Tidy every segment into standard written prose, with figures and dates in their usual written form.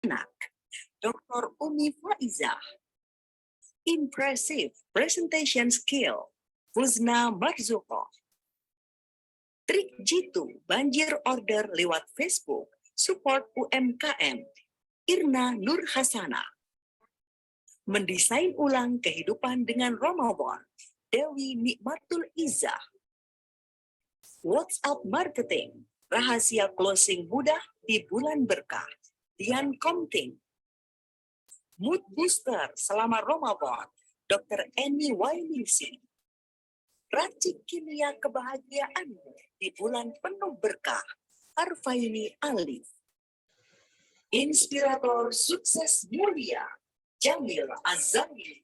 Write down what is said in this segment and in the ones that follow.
anak, Dr. Umi Faizah. Impressive presentation skill, Fuzna Marzukoh. Trik jitu banjir order lewat Facebook, support UMKM, Irna Nur Hasana. Mendesain ulang kehidupan dengan Ramadan, Dewi Nikmatul Izzah. WhatsApp marketing, rahasia closing mudah di bulan berkah, Dian Komting. Mood booster selama Ramadan, Dr. Eni Wailisi. Racik kimia kebahagiaan di bulan penuh berkah, Arfaini Alif. Inspirator sukses mulia, Jamil Azami.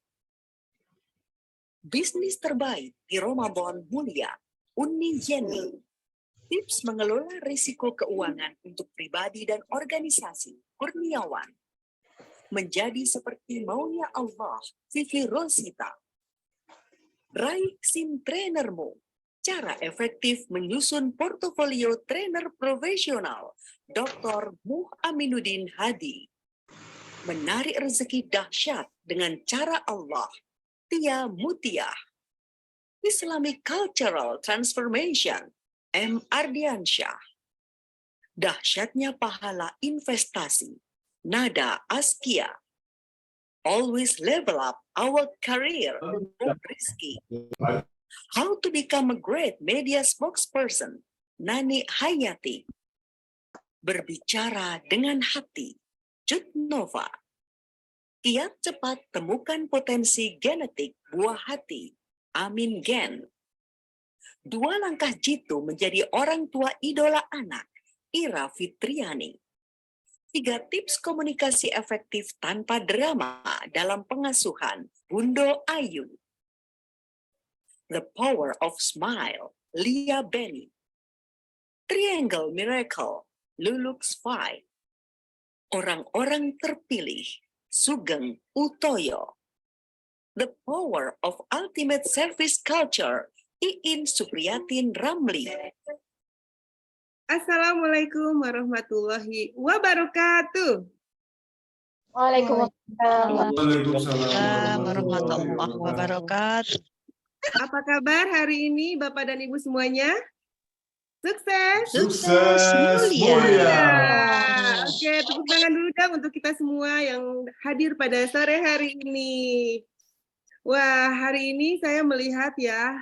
Bisnis terbaik di Ramadan mulia, Uni Yeni. Tips mengelola risiko keuangan untuk pribadi dan organisasi, Kurniawan. Menjadi seperti maunya Allah, Vivi Rosita. Raih SIM trainermu. Cara efektif menyusun portofolio trainer profesional, Dr. Muh Aminuddin Hadi. Menarik rezeki dahsyat dengan cara Allah, Tia Mutiah. Islamic Cultural Transformation, M. Ardiansyah. Dahsyatnya pahala investasi, Nada Askia. Always level up our career, Bob Rizky. How to become a great media spokesperson, Nani Hayati. Berbicara dengan hati, Jud Nova. Kiat cepat temukan potensi genetik buah hati, Amin Gen. 2 langkah jitu menjadi orang tua idola anak, Ira Fitriani. 3 tips komunikasi efektif tanpa drama dalam pengasuhan, Bundo Ayu. The Power of Smile, Lia Benny. Triangle Miracle, Lulux Fai. Orang-orang terpilih, Sugeng Utoyo. The Power of Ultimate Service Culture, Iin Supriyatin Ramli. Assalamualaikum warahmatullahi wabarakatuh. Waalaikumsalam warahmatullahi wabarakatuh. Apa kabar hari ini Bapak dan Ibu semuanya? Sukses? Sukses mulia. Oke, tepuk tangan dulu dong untuk kita semua yang hadir pada sore hari ini. Wah, hari ini saya melihat ya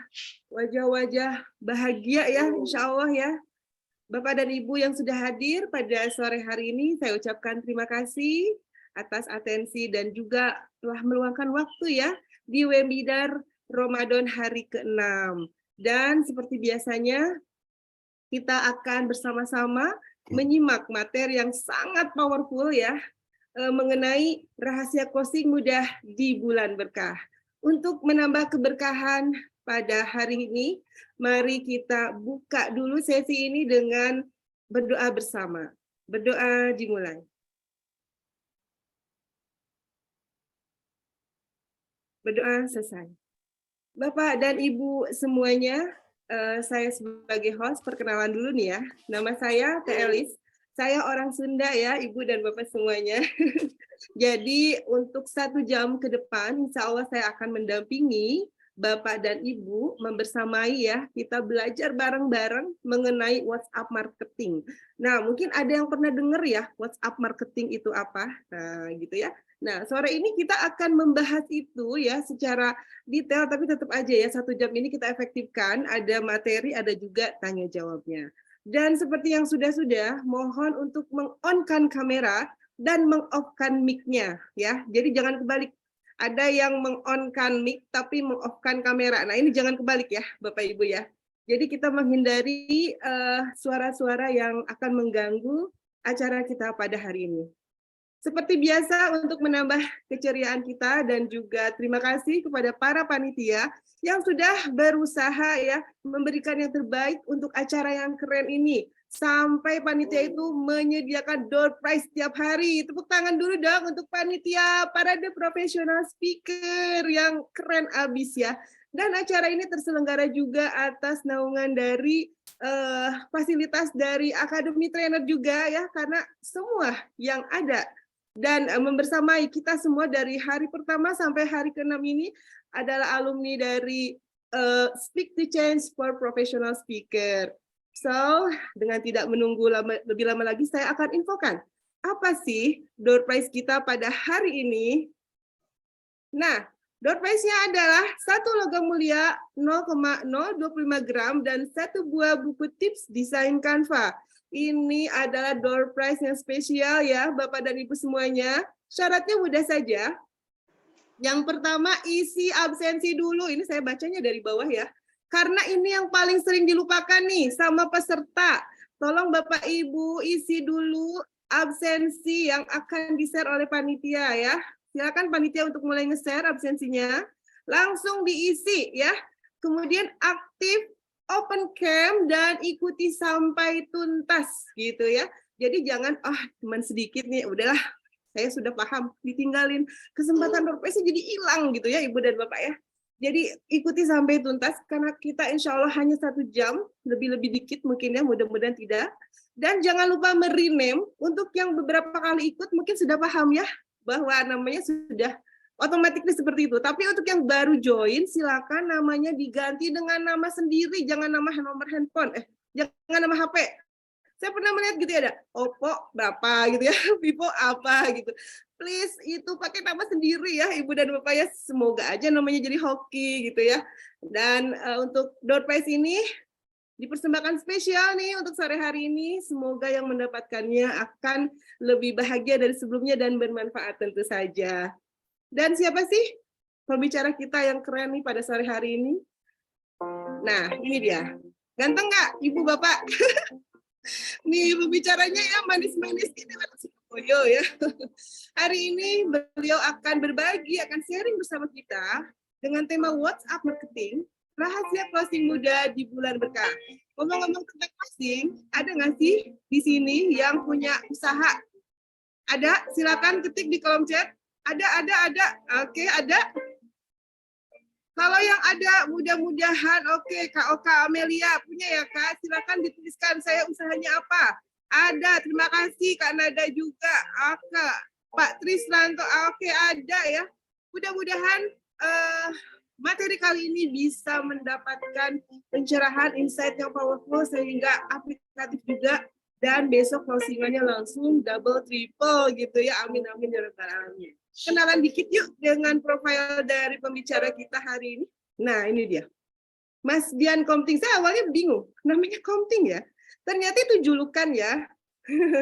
wajah-wajah bahagia ya, insya Allah ya. Bapak dan Ibu yang sudah hadir pada sore hari ini, saya ucapkan terima kasih atas atensi dan juga telah meluangkan waktu ya di webinar Ramadan hari ke-6. Dan seperti biasanya, kita akan bersama-sama menyimak materi yang sangat powerful ya, mengenai rahasia closing mudah di bulan berkah. Untuk menambah keberkahan pada hari ini, mari kita buka dulu sesi ini dengan berdoa bersama. Berdoa dimulai. Berdoa selesai. Bapak dan Ibu semuanya, saya sebagai host perkenalan dulu nih ya. Nama saya Teh Elis. Saya orang Sunda ya, Ibu dan Bapak semuanya. Jadi untuk 1 jam ke depan, insya Allah saya akan mendampingi Bapak dan Ibu membersamai ya, kita belajar bareng-bareng mengenai WhatsApp marketing. Nah, mungkin ada yang pernah dengar ya WhatsApp marketing itu apa? Nah, gitu ya. Nah, sore ini kita akan membahas itu ya secara detail, tapi tetap aja ya 1 jam ini kita efektifkan, ada materi, ada juga tanya jawabnya. Dan seperti yang sudah-sudah, mohon untuk meng-on-kan kamera dan meng-off-kan mic-nya ya. Jadi jangan kebalik. Ada yang meng-on-kan mic tapi meng-off-kan kamera. Nah, ini jangan kebalik ya, Bapak Ibu ya. Jadi kita menghindari suara-suara yang akan mengganggu acara kita pada hari ini. Seperti biasa untuk menambah keceriaan kita dan juga terima kasih kepada para panitia yang sudah berusaha ya memberikan yang terbaik untuk acara yang keren ini. Sampai panitia itu menyediakan door prize setiap hari. Tepuk tangan dulu dong untuk panitia, parade profesional speaker yang keren abis ya. Dan acara ini terselenggara juga atas naungan dari fasilitas dari Akademi Trainer juga ya, karena semua yang ada Dan membersamai kita semua dari hari pertama sampai hari ke-6 ini adalah alumni dari Speak to Change for Professional Speaker. So, dengan tidak menunggu lebih lama lagi, saya akan infokan apa sih door prize kita pada hari ini. Nah, door prize-nya adalah satu logam mulia 0,025 gram dan satu buah buku tips desain Canva. Ini adalah door prize yang spesial ya, Bapak dan Ibu semuanya. Syaratnya mudah saja. Yang pertama, isi absensi dulu. Ini saya bacanya dari bawah ya. Karena ini yang paling sering dilupakan nih sama peserta. Tolong Bapak Ibu isi dulu absensi yang akan di-share oleh panitia ya. Silakan panitia untuk mulai nge-share absensinya. Langsung diisi ya. Kemudian aktif open cam dan ikuti sampai tuntas gitu ya. Jadi jangan cuman sedikit nih, udahlah saya sudah paham, ditinggalin kesempatan door prize jadi hilang gitu ya Ibu dan Bapak ya. Jadi ikuti sampai tuntas karena kita insya Allah hanya 1 jam, lebih dikit mungkin ya, mudah-mudahan tidak. Dan jangan lupa merename untuk yang beberapa kali ikut mungkin sudah paham ya bahwa namanya sudah otomatis seperti itu. Tapi untuk yang baru join, silakan namanya diganti dengan nama sendiri, jangan nama nomor handphone, jangan nama HP. Saya pernah melihat gitu ya, ada Oppo berapa gitu ya, Vivo apa gitu. Please itu pakai nama sendiri ya, Ibu dan Bapak ya. Semoga aja namanya jadi hoki gitu ya. Dan untuk door prize ini dipersembahkan spesial nih untuk sore hari ini. Semoga yang mendapatkannya akan lebih bahagia dari sebelumnya dan bermanfaat tentu saja. Dan siapa sih pembicara kita yang keren nih pada sore hari ini? Nah, ini dia. Ganteng nggak, Ibu Bapak? Nih pembicaranya ya manis-manis ini Surabaya ya. Hari ini beliau akan berbagi, akan sharing bersama kita dengan tema WhatsApp Marketing, rahasia closing muda di bulan berkah. Ngomong-ngomong tentang closing, ada nggak sih di sini yang punya usaha? Ada? Silakan ketik di kolom chat. Ada. Oke, ada. Kalau yang ada, mudah-mudahan, oke, Kak Oka Amelia punya ya Kak, silakan dituliskan saya usahanya apa. Ada, terima kasih Kak Nada juga. Oke, Pak Trislanto, oke ada ya. Mudah-mudahan materi kali ini bisa mendapatkan pencerahan, insight yang powerful sehingga aplikatif juga. Dan besok closingannya langsung double, triple gitu ya. Amin, amin, ya rabbal alamin. Kenalan dikit yuk dengan profil dari pembicara kita hari ini. Nah, ini dia. Mas Dian Komting. Saya awalnya bingung, namanya Komting ya. Ternyata itu julukan ya,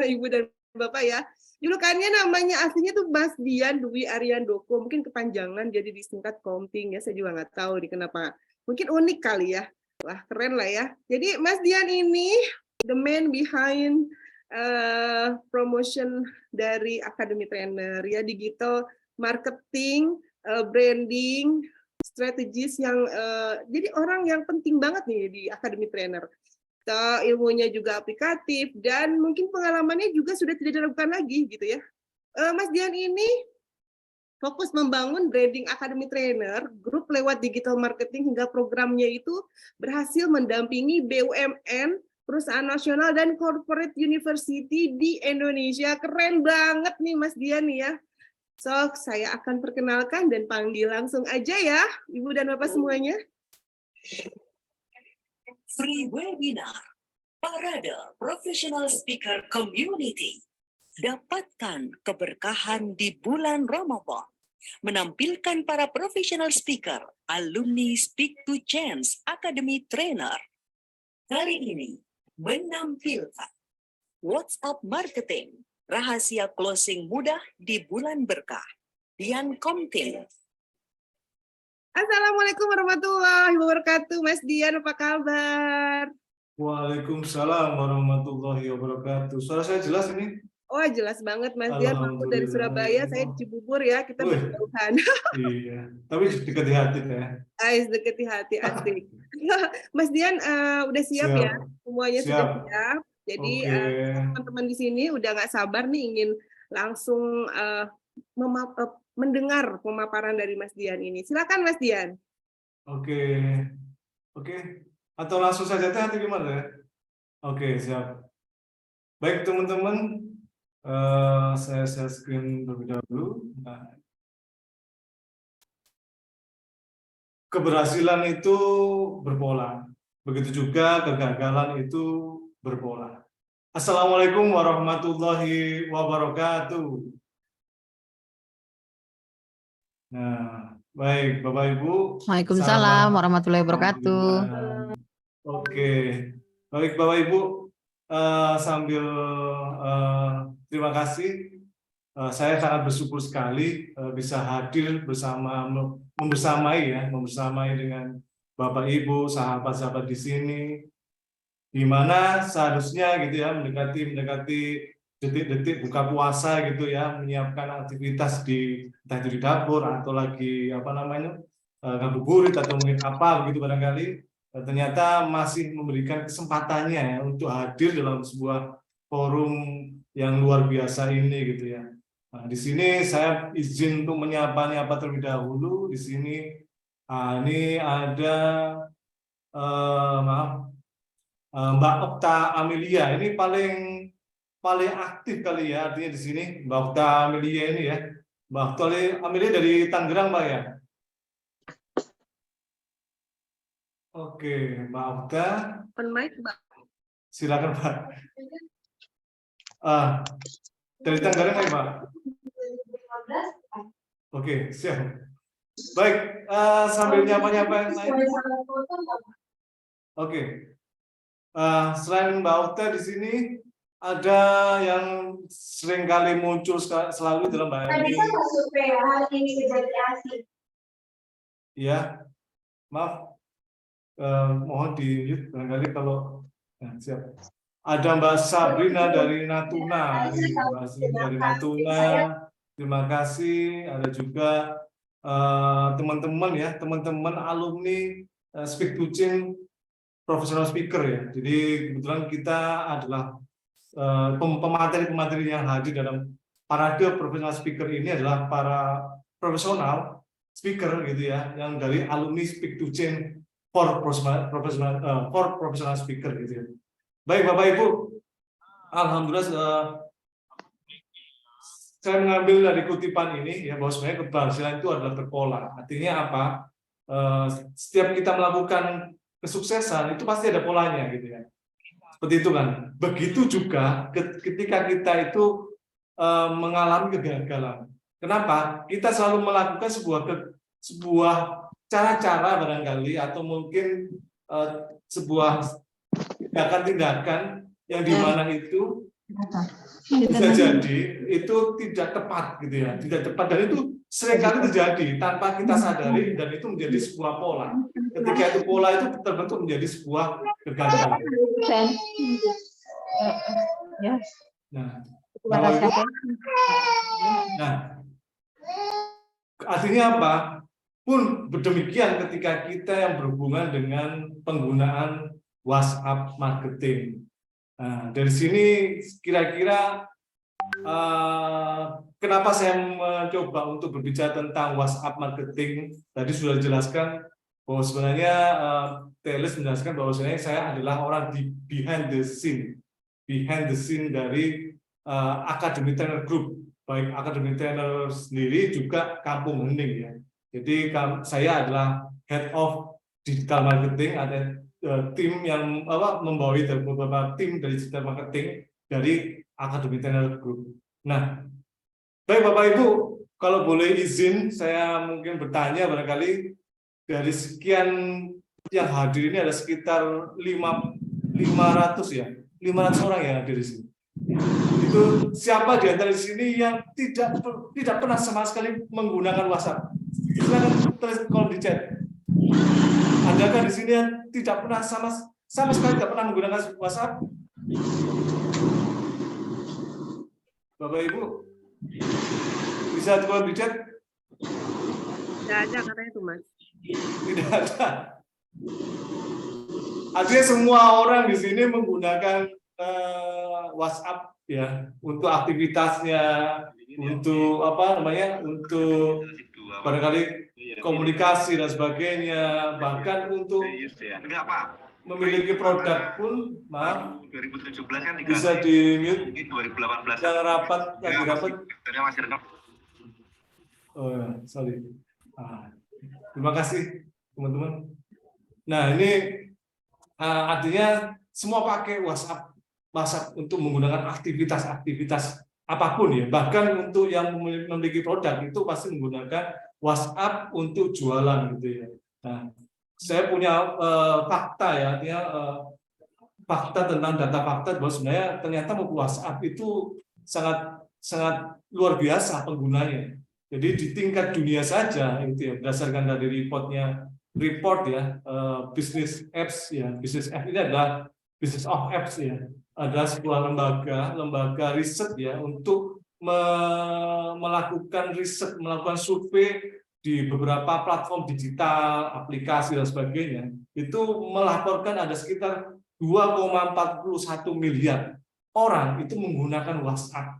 Ibu dan Bapak ya. Julukannya namanya aslinya tuh Mas Dian Dwi Ariandoko. Mungkin kepanjangan jadi disingkat Komting ya. Saya juga nggak tahu nih kenapa. Mungkin unik kali ya. Wah, keren lah ya. Jadi Mas Dian ini the man behind promotion dari Academy Trainer ya, digital marketing, branding, strategis yang jadi orang yang penting banget nih di Academy Trainer. Ilmunya juga aplikatif dan mungkin pengalamannya juga sudah tidak dilakukan lagi gitu ya. Mas Dian ini fokus membangun branding Academy Trainer, grup lewat digital marketing hingga programnya itu berhasil mendampingi BUMN, perusahaan nasional dan corporate university di Indonesia. Keren banget nih Mas Dian ya. So, saya akan perkenalkan dan panggil langsung aja ya, Ibu dan Bapak semuanya. Free webinar, Parade Professional Speaker Community. Dapatkan keberkahan di bulan Ramadan. Menampilkan para professional speaker, alumni Speak to Change Academy Trainer. Kali ini menampilkan WhatsApp Marketing, rahasia closing mudah di bulan berkah. Dian Komting. Assalamualaikum warahmatullahi wabarakatuh. Mas Dian, apa kabar? Waalaikumsalam warahmatullahi wabarakatuh. Suara saya jelas ini? Oh, jelas banget Mas Dian. Aku dari Surabaya, saya di Cibubur ya, kita berjauhan. Iya, tapi dekat di hati ya. Dekat di hati, asik. Mas Dian udah siap ya? Semuanya sudah siap. Jadi teman-teman di sini udah nggak sabar nih ingin langsung mendengar pemaparan dari Mas Dian ini. Silakan Mas Dian. Oke. Atau langsung saja atau gimana ya? Oke, siap. Baik teman-teman, Saya share screen terlebih dahulu. Nah, keberhasilan itu berpola, begitu juga kegagalan itu berpola. Assalamualaikum warahmatullahi wabarakatuh. Nah, baik Bapak Ibu. Waalaikumsalam warahmatullahi wabarakatuh. Oke, baik Bapak Ibu, sambil terima kasih. Saya sangat bersyukur sekali bisa hadir membersamai dengan Bapak Ibu, sahabat-sahabat di sini, di mana seharusnya gitu ya mendekati detik-detik buka puasa gitu ya, menyiapkan aktivitas entah itu di dapur atau lagi ngabuburit atau mungkin apa begitu barangkali, ternyata masih memberikan kesempatannya ya untuk hadir dalam sebuah forum yang luar biasa ini gitu ya. Nah, di sini saya izin untuk menyapa terlebih dahulu. Di sini ini ada Mbak Okta Amelia. Ini paling aktif kali ya, artinya di sini Mbak Okta Amelia ini ya. Mbak Okta Amelia dari Tangerang, Pak ya. Oke, Mbak Okta. Open mic, Mbak. Silakan, Pak. Dari Tangerang ya, Pak. Oke, siap. Baik, sambil nyapa-nyapa yang lain. Oke. Selain Mbak Okta di sini ada yang sering kali muncul selalu dalam Mbak Eni. Ya, maaf. Mohon di-mute barangkali kalau siap. Ada Mbak Sabrina dari Natuna, Mbak Sabrina dari Natuna. Terima kasih. Ada juga teman-teman alumni Speak to Change professional speaker ya. Jadi kebetulan kita adalah pemateri-pemateri yang hadir dalam parade professional speaker ini adalah para profesional speaker gitu ya, yang dari alumni Speak to Change for professional speaker gitu ya. Baik Bapak Ibu, alhamdulillah saya mengambil dari kutipan ini ya, bahwa sebenarnya keberhasilan itu adalah berpola. Artinya apa? Setiap kita melakukan kesuksesan itu pasti ada polanya gitu ya. Seperti itu kan. Begitu juga ketika kita itu mengalami kegagalan. Kenapa? Kita selalu melakukan sebuah cara-cara barangkali atau mungkin sebuah tindakan-tindakan yang dimana itu bisa jadi itu tidak tepat gitu ya, tidak tepat, dan itu seringkali terjadi tanpa kita sadari, dan itu menjadi sebuah pola. Ketika itu pola itu terbentuk menjadi sebuah kegagalan. Nah, artinya apa? Pun berdemikian ketika kita yang berhubungan dengan penggunaan WhatsApp marketing. Nah, dari sini kira-kira kenapa saya mencoba untuk berbicara tentang WhatsApp marketing? Tadi sudah dijelaskan bahwa sebenarnya Telis menjelaskan bahwa sebenarnya saya adalah orang di behind the scene dari Academy Trainer Group, baik Academy Trainer sendiri juga Kampung Hening ya. Jadi saya adalah head of digital marketing, ada tim yang membawahi beberapa tim dari digital marketing dari Academy Trainer Group. Nah, baik Bapak Ibu, kalau boleh izin saya mungkin bertanya, barangkali dari sekian yang hadir ini ada sekitar 500 ya, 500 orang yang hadir di sini. Itu siapa di antara di sini yang tidak pernah sama sekali menggunakan WhatsApp? Silakan tulis kalau di chat. Adakah di sini yang tidak pernah sama sekali tidak pernah menggunakan WhatsApp? Bapak Ibu, bisa tulis di chat? Tidak ada katanya tuh Mas. Tidak ada. Artinya semua orang di sini menggunakan WhatsApp ya untuk aktivitasnya, untuk untuk barangkali komunikasi dan sebagainya, bahkan untuk memiliki produk pun, maaf, 2017 kan bisa di mute. 2018. Yang rapat, lagi rapat. Masih rekam. Oh, ya, sorry. Terima kasih, teman-teman. Nah, ini artinya semua pakai WhatsApp untuk menggunakan aktivitas apapun ya. Bahkan untuk yang memiliki produk itu pasti menggunakan WhatsApp untuk jualan gitu ya. Nah, saya punya fakta ya, artinya fakta tentang data fakta bahwa sebenarnya ternyata WhatsApp itu sangat luar biasa penggunanya. Jadi di tingkat dunia saja itu ya, berdasarkan dari report ya, business apps ya, business app ini adalah business of apps ya, adalah sebuah lembaga riset ya untuk melakukan riset, melakukan survei di beberapa platform digital, aplikasi dan sebagainya, itu melaporkan ada sekitar 2,41 miliar orang itu menggunakan WhatsApp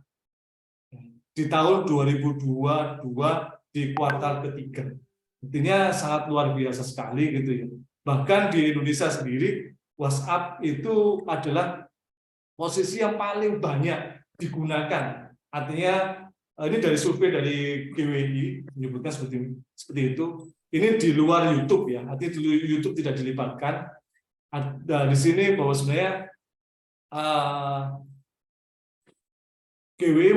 di tahun 2022 di kuartal ketiga. Intinya sangat luar biasa sekali gitu ya. Bahkan di Indonesia sendiri WhatsApp itu adalah posisi yang paling banyak digunakan. Artinya ini dari survei dari GWI menyebutkan seperti itu. Ini di luar YouTube ya. Artinya di YouTube tidak dilibatkan. Ada di sini bahwa sebenarnya GWI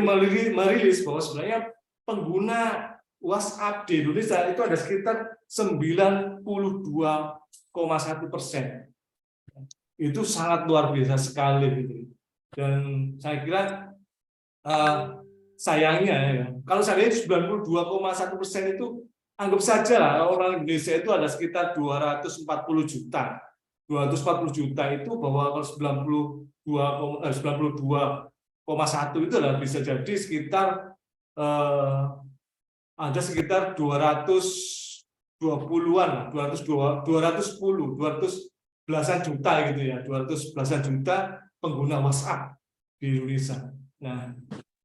merilis bahwa sebenarnya pengguna WhatsApp di Indonesia itu ada sekitar 92,1%. Itu sangat luar biasa sekali gitu. Dan saya kira sayangnya ya, kalau saya lihat 92,1% itu anggap saja orang Indonesia itu ada sekitar 240 juta. 240 juta itu bahwa kalau 92,1 itu adalah bisa jadi sekitar ada sekitar 220-an, 210, 200 belasan juta gitu ya, 200 belasan juta pengguna WhatsApp di Indonesia. Nah,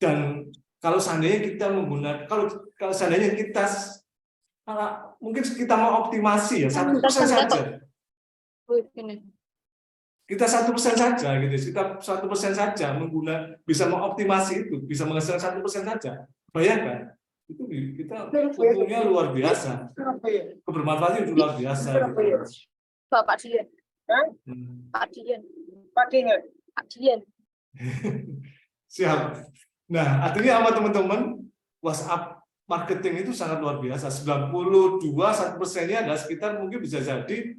dan kalau seandainya kita menggunakan, kalau seandainya kita mungkin kita mau optimasi ya 1% saja. Kita 1% saja gitu, kita 1% saja bisa mengoptimasi itu, bisa menghasilkan 1% saja. Bayangkan, itu kita untungnya luar biasa, kebermanfaatan itu luar biasa. Gitu. Bapak Dian, Pak Dian. Siap. Nah, artinya apa teman-teman? WhatsApp marketing itu sangat luar biasa. 1%-nya adalah sekitar mungkin bisa jadi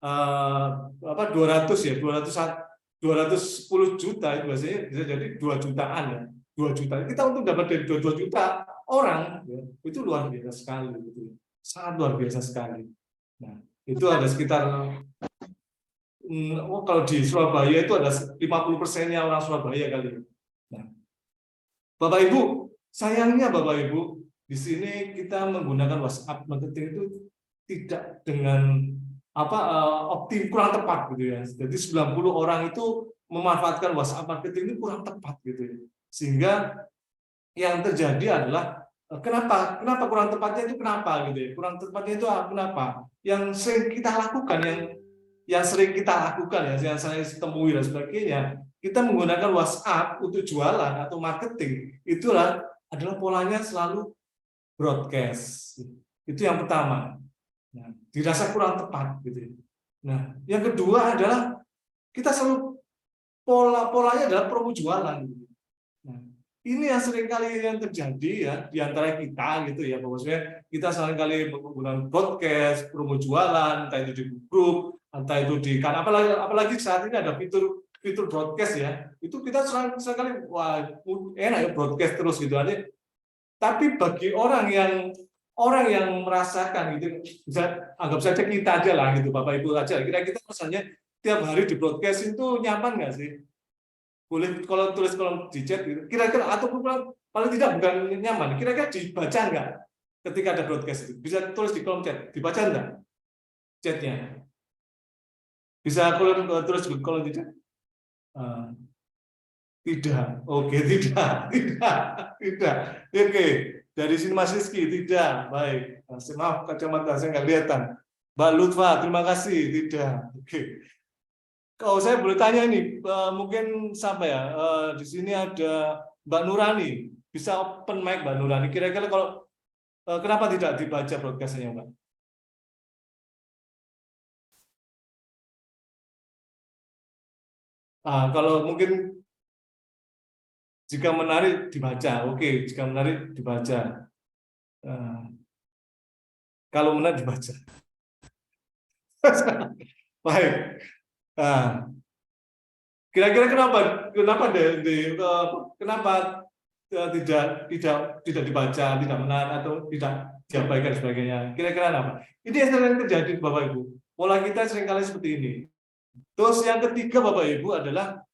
210 juta itu biasanya bisa jadi 2 jutaan ya, 2 juta kita untuk dapat dari 2 juta orang ya, itu luar biasa sekali gitu. Sangat luar biasa sekali. Nah, itu ada sekitar kalau di Surabaya itu ada 50%-nya orang Surabaya kali. Nah, Bapak Ibu, sayangnya Bapak Ibu, di sini kita menggunakan WhatsApp marketing itu tidak dengan kurang tepat gitu ya. Jadi 90 orang itu memanfaatkan WhatsApp marketing itu kurang tepat gitu ya. Sehingga yang terjadi adalah kenapa kurang tepatnya itu kenapa gitu ya. Kurang tepatnya itu kenapa? Yang sering kita lakukan yang sering kita lakukan ya, yang saya temui dan sebagainya, kita menggunakan WhatsApp untuk jualan atau marketing, itulah adalah polanya selalu broadcast. Itu yang pertama. Nah, dirasa kurang tepat gitu. Nah, yang kedua adalah kita selalu polanya adalah promo jualan. Gitu. Nah, ini yang seringkali yang terjadi ya di antara kita gitu ya, bahwa kita seringkali menggunakan broadcast, promo jualan, entah itu di grup, entah itu di kan apalagi saat ini ada fitur broadcast ya. Itu kita seringkali wah enak ya broadcast terus gitu aja. Tapi bagi orang yang merasakan gitu, bisa anggap saja kita aja lah gitu, Bapak Ibu aja. Kira-kira pesannya tiap hari di broadcast itu nyaman nggak sih? Boleh kalau tulis kolom di chat gitu. Kira-kira atau paling tidak bukan nyaman. Kira-kira dibaca nggak ketika ada broadcast itu? Bisa tulis di kolom chat. Dibaca nggak chatnya? Bisa tulis di kolom chat? Tidak. Oke, tidak. Oke. Dari sini Mas Rizky, tidak. Baik. Maaf, kacamata saya nggak kelihatan. Mbak Lutfa, terima kasih. Tidak. Oke. Kalau saya boleh tanya ini, mungkin siapa ya? Di sini ada Mbak Nurani. Bisa open mic Mbak Nurani. Kira-kira kalau kenapa tidak dibaca broadcast-nya, Mbak? Kalau mungkin jika menarik dibaca, oke. Jika menarik dibaca. Kalau menarik dibaca. Baik. Kira-kira kenapa tidak dibaca, tidak menarik atau tidak diabaikan sebagainya? Kira-kira apa? Ini yang sering terjadi, Bapak Ibu. Pola kita seringkali seperti ini. Terus yang ketiga, Bapak Ibu, adalah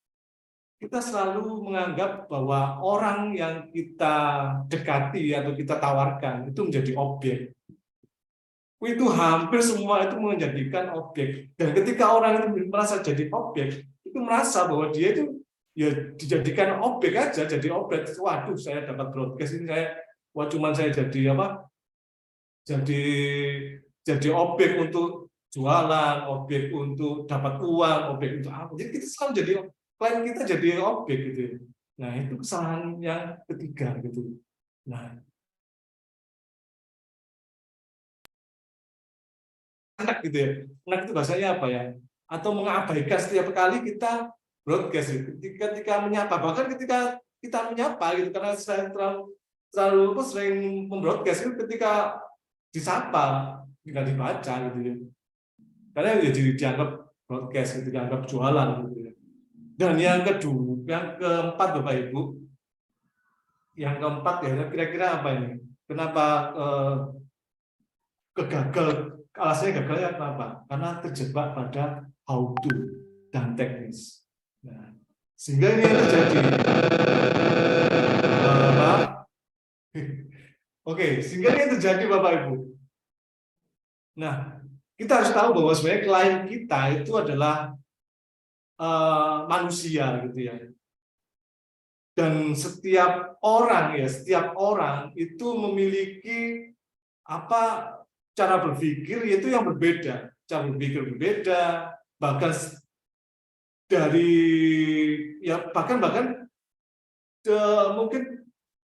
kita selalu menganggap bahwa orang yang kita dekati atau kita tawarkan itu menjadi objek. Itu hampir semua itu menjadikan objek. Dan ketika orang itu merasa jadi objek, itu merasa bahwa dia itu ya dijadikan objek aja, jadi objek. Waduh, saya dapat broadcast ini, cuman saya jadi apa? Jadi objek untuk jualan, objek untuk dapat uang, objek untuk apa? Jadi kita selalu jadi klien kita jadi objek gitu. Nah, itu kesalahan yang ketiga gitu. Nah, anak gitu ya. Anak itu bahasanya apa ya? Atau mengabaikan setiap kali kita broadcast gitu. Ketika menyapa, bahkan ketika kita menyapa gitu, karena saya terlalu sering membroadcast itu ketika disapa tidak dibaca gitu ya. Karena ya jadi dianggap broadcast gitu, dianggap jualan gitu ya. Dan yang keempat Bapak Ibu, yang keempat ya kira-kira apa ini? Kenapa alasannya gagalnya kenapa? Karena terjebak pada how to dan teknis. Nah, sehingga ini yang terjadi. Oke, sehingga ini yang terjadi Bapak Ibu. Nah, kita harus tahu bahwa sebenarnya klien kita itu adalah manusia gitu ya. Dan setiap orang itu memiliki cara berpikir itu yang berbeda, cara berpikir berbeda, bahkan mungkin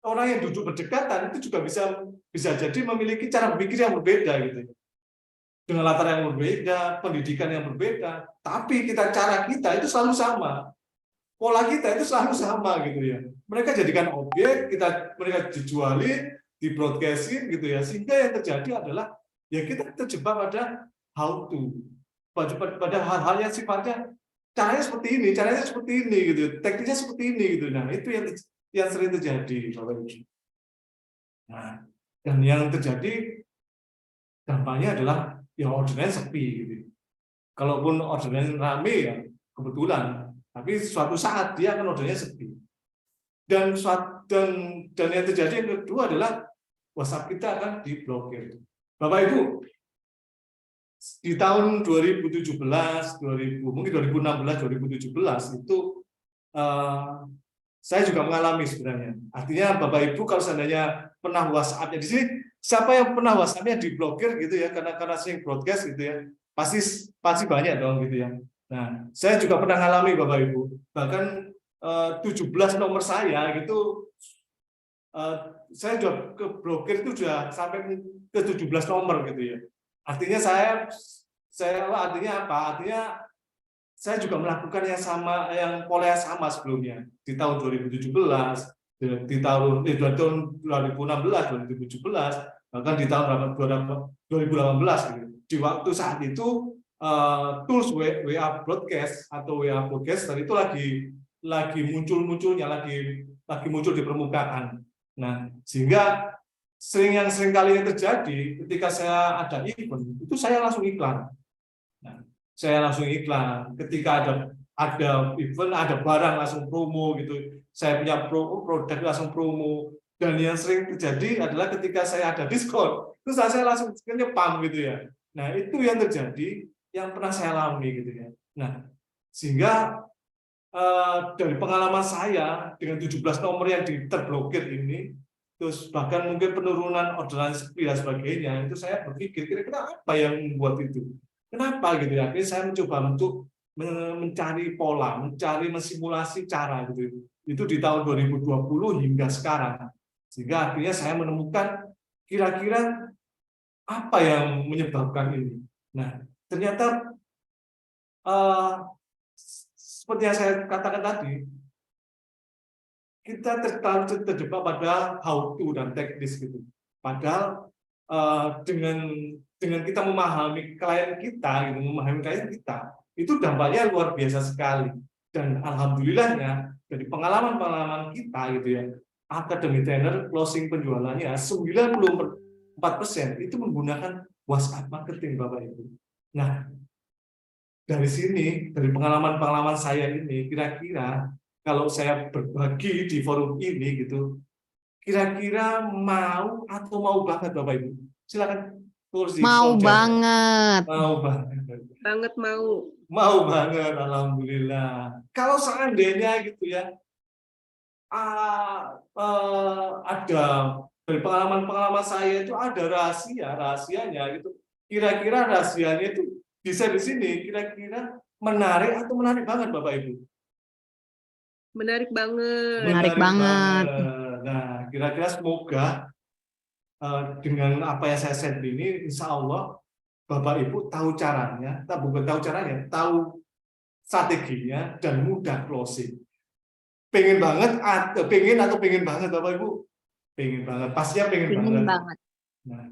orang yang duduk berdekatan itu juga bisa jadi memiliki cara berpikir yang berbeda gitu, dengan latar yang berbeda, pendidikan yang berbeda, tapi cara kita itu selalu sama, pola kita itu selalu sama gitu ya. Mereka jadikan objek, mereka dijualin, di-broadcastin gitu ya, sehingga yang terjadi adalah ya kita terjebak pada how to, pada hal-hal yang sifatnya caranya seperti ini gitu, teknisnya seperti ini gitu. Nah, itu yang sering terjadi, Bapak Ibu. Nah, dan yang terjadi dampaknya adalah ya orderannya sepi gitu. Kalaupun orderannya rame ya kebetulan, tapi suatu saat dia akan ordernya sepi. Dan yang terjadi yang kedua adalah WhatsApp kita akan diblokir. Bapak Ibu, di tahun 2017, mungkin 2016, 2017 itu saya juga mengalami sebenarnya. Artinya Bapak Ibu kalau seandainya pernah WhatsApp-nya di sini, siapa yang pernah WhatsApp-nya diblokir gitu ya, karena sering broadcast gitu ya, pasti banyak dong gitu ya. Nah, saya juga pernah mengalami Bapak Ibu, bahkan 17 nomor saya gitu, saya sudah ke blokir itu sudah sampai ke 17 nomor gitu ya. Artinya artinya apa? Artinya saya juga melakukan yang pola yang sama sebelumnya di tahun 2017, di tahun 2016, 2017, bahkan di tahun 2018 gitu. Di waktu saat itu tools WA broadcast atau WA broadcaster itu lagi muncul-munculnya, lagi muncul di permukaan. Nah, sehingga sering kali yang terjadi ketika saya ada event itu saya langsung iklan. Nah, saya langsung iklan ketika ada event, ada barang langsung promo gitu. Saya punya produk langsung promo. Dan yang sering terjadi adalah ketika saya ada diskon, terus saya langsung nyepam gitu ya. Nah, itu yang terjadi, yang pernah saya alami gitu ya. Nah, sehingga dari pengalaman saya dengan 17 nomor yang terblokir ini, terus bahkan mungkin penurunan orderan sepi dan sebagainya, itu saya berpikir kira-kira apa yang membuat itu, kenapa gitu ya. Akhirnya saya mencoba untuk mencari pola, mencari mensimulasi cara gitu. Itu di tahun 2020 hingga sekarang. Sehingga akhirnya saya menemukan kira-kira apa yang menyebabkan ini. Nah, ternyata seperti yang saya katakan tadi, kita terjebak pada how to dan teknis gitu. Padahal dengan kita memahami klien kita, gitu, memahami klien kita, itu dampaknya luar biasa sekali. Dan alhamdulillahnya dari pengalaman-pengalaman kita gitu ya, Academy Trainer closing penjualannya 94% itu menggunakan WhatsApp marketing, Bapak Ibu. Nah, dari sini, dari pengalaman-pengalaman saya ini, kira-kira kalau saya berbagi di forum ini gitu, kira-kira mau atau mau banget Bapak Ibu? Silakan tulis di Mau kolom chat. banget. Mau banget. Banget mau. Mau banget, alhamdulillah. Kalau seandainya gitu ya, ada dari pengalaman-pengalaman saya itu ada rahasianya gitu. Kira-kira rahasianya itu bisa di sini, kira-kira menarik atau menarik banget Bapak Ibu? Menarik banget. Menarik banget. Nah, kira-kira semoga dengan apa yang saya share ini, insya Allah Bapak Ibu tahu caranya, bukan tahu caranya, tahu strateginya dan mudah closing. Pengen banget atau pengen banget Bapak Ibu? Pengen banget, pastinya pengen banget. Nah,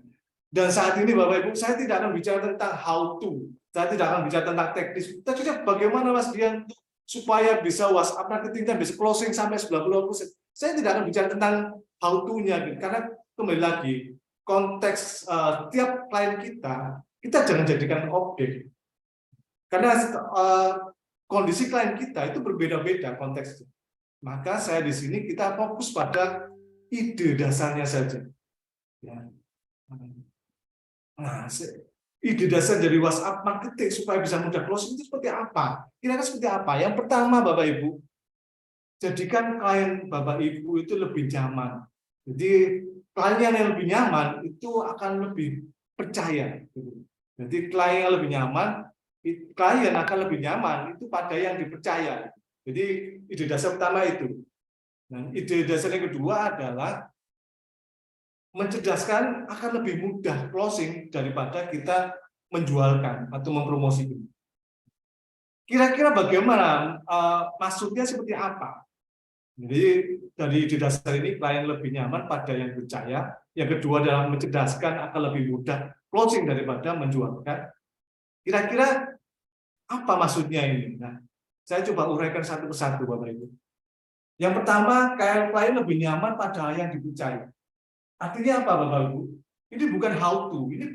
dan saat ini Bapak Ibu, saya tidak akan bicara tentang how to, saya tidak akan bicara tentang teknis. Kita juga bagaimana Mas Dian supaya bisa WhatsApp marketing dan bisa closing sampai 90%. Saya tidak akan bicara tentang how to-nya, karena kembali lagi konteks tiap klien kita jangan jadikan objek. Karena kondisi klien kita itu berbeda-beda konteksnya. Maka saya di sini kita fokus pada ide dasarnya saja. Ya. Nah, ide dasar dari WhatsApp marketing supaya bisa mudah closing itu seperti apa? Kira-kira seperti apa? Yang pertama, Bapak Ibu, jadikan klien Bapak Ibu itu lebih nyaman. Jadi klien yang lebih nyaman itu akan lebih percaya. Jadi klien yang lebih nyaman, klien akan lebih nyaman itu pada yang dipercaya. Jadi ide dasar pertama itu. Nah, ide dasar yang kedua adalah mencerdaskan akan lebih mudah closing daripada kita menjualkan atau mempromosikan. Kira-kira bagaimana? Maksudnya seperti apa? Jadi dari ide dasar ini klien lebih nyaman pada yang percaya. Yang kedua adalah mencerdaskan akan lebih mudah closing daripada menjualkan. Kira-kira apa maksudnya ini? Nah, saya coba uraikan satu persatu, Bapak Ibu. Yang pertama, klien lebih nyaman pada yang dipercaya. Artinya apa, Bapak Ibu? Ini bukan how to, ini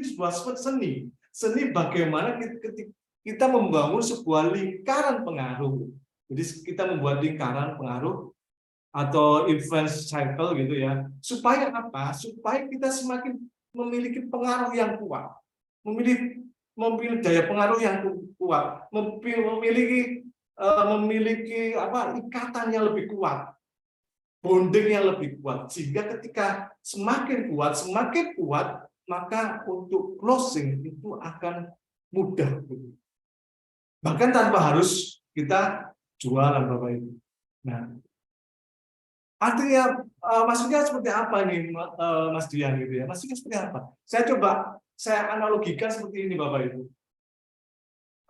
sebuah seni. Seni bagaimana kita membangun sebuah lingkaran pengaruh. Jadi kita membuat lingkaran pengaruh atau influence cycle gitu ya. Supaya apa? Supaya kita semakin memiliki pengaruh yang kuat, memiliki daya pengaruh yang kuat, memiliki ikatan yang lebih kuat, bonding yang lebih kuat, sehingga ketika semakin kuat, maka untuk closing itu akan mudah. Bahkan tanpa harus kita jualan, Bapak Ibu. Nah, artinya maksudnya seperti apa nih, Mas Dian gitu ya? Maksudnya seperti apa? Saya analogikan seperti ini, Bapak Ibu.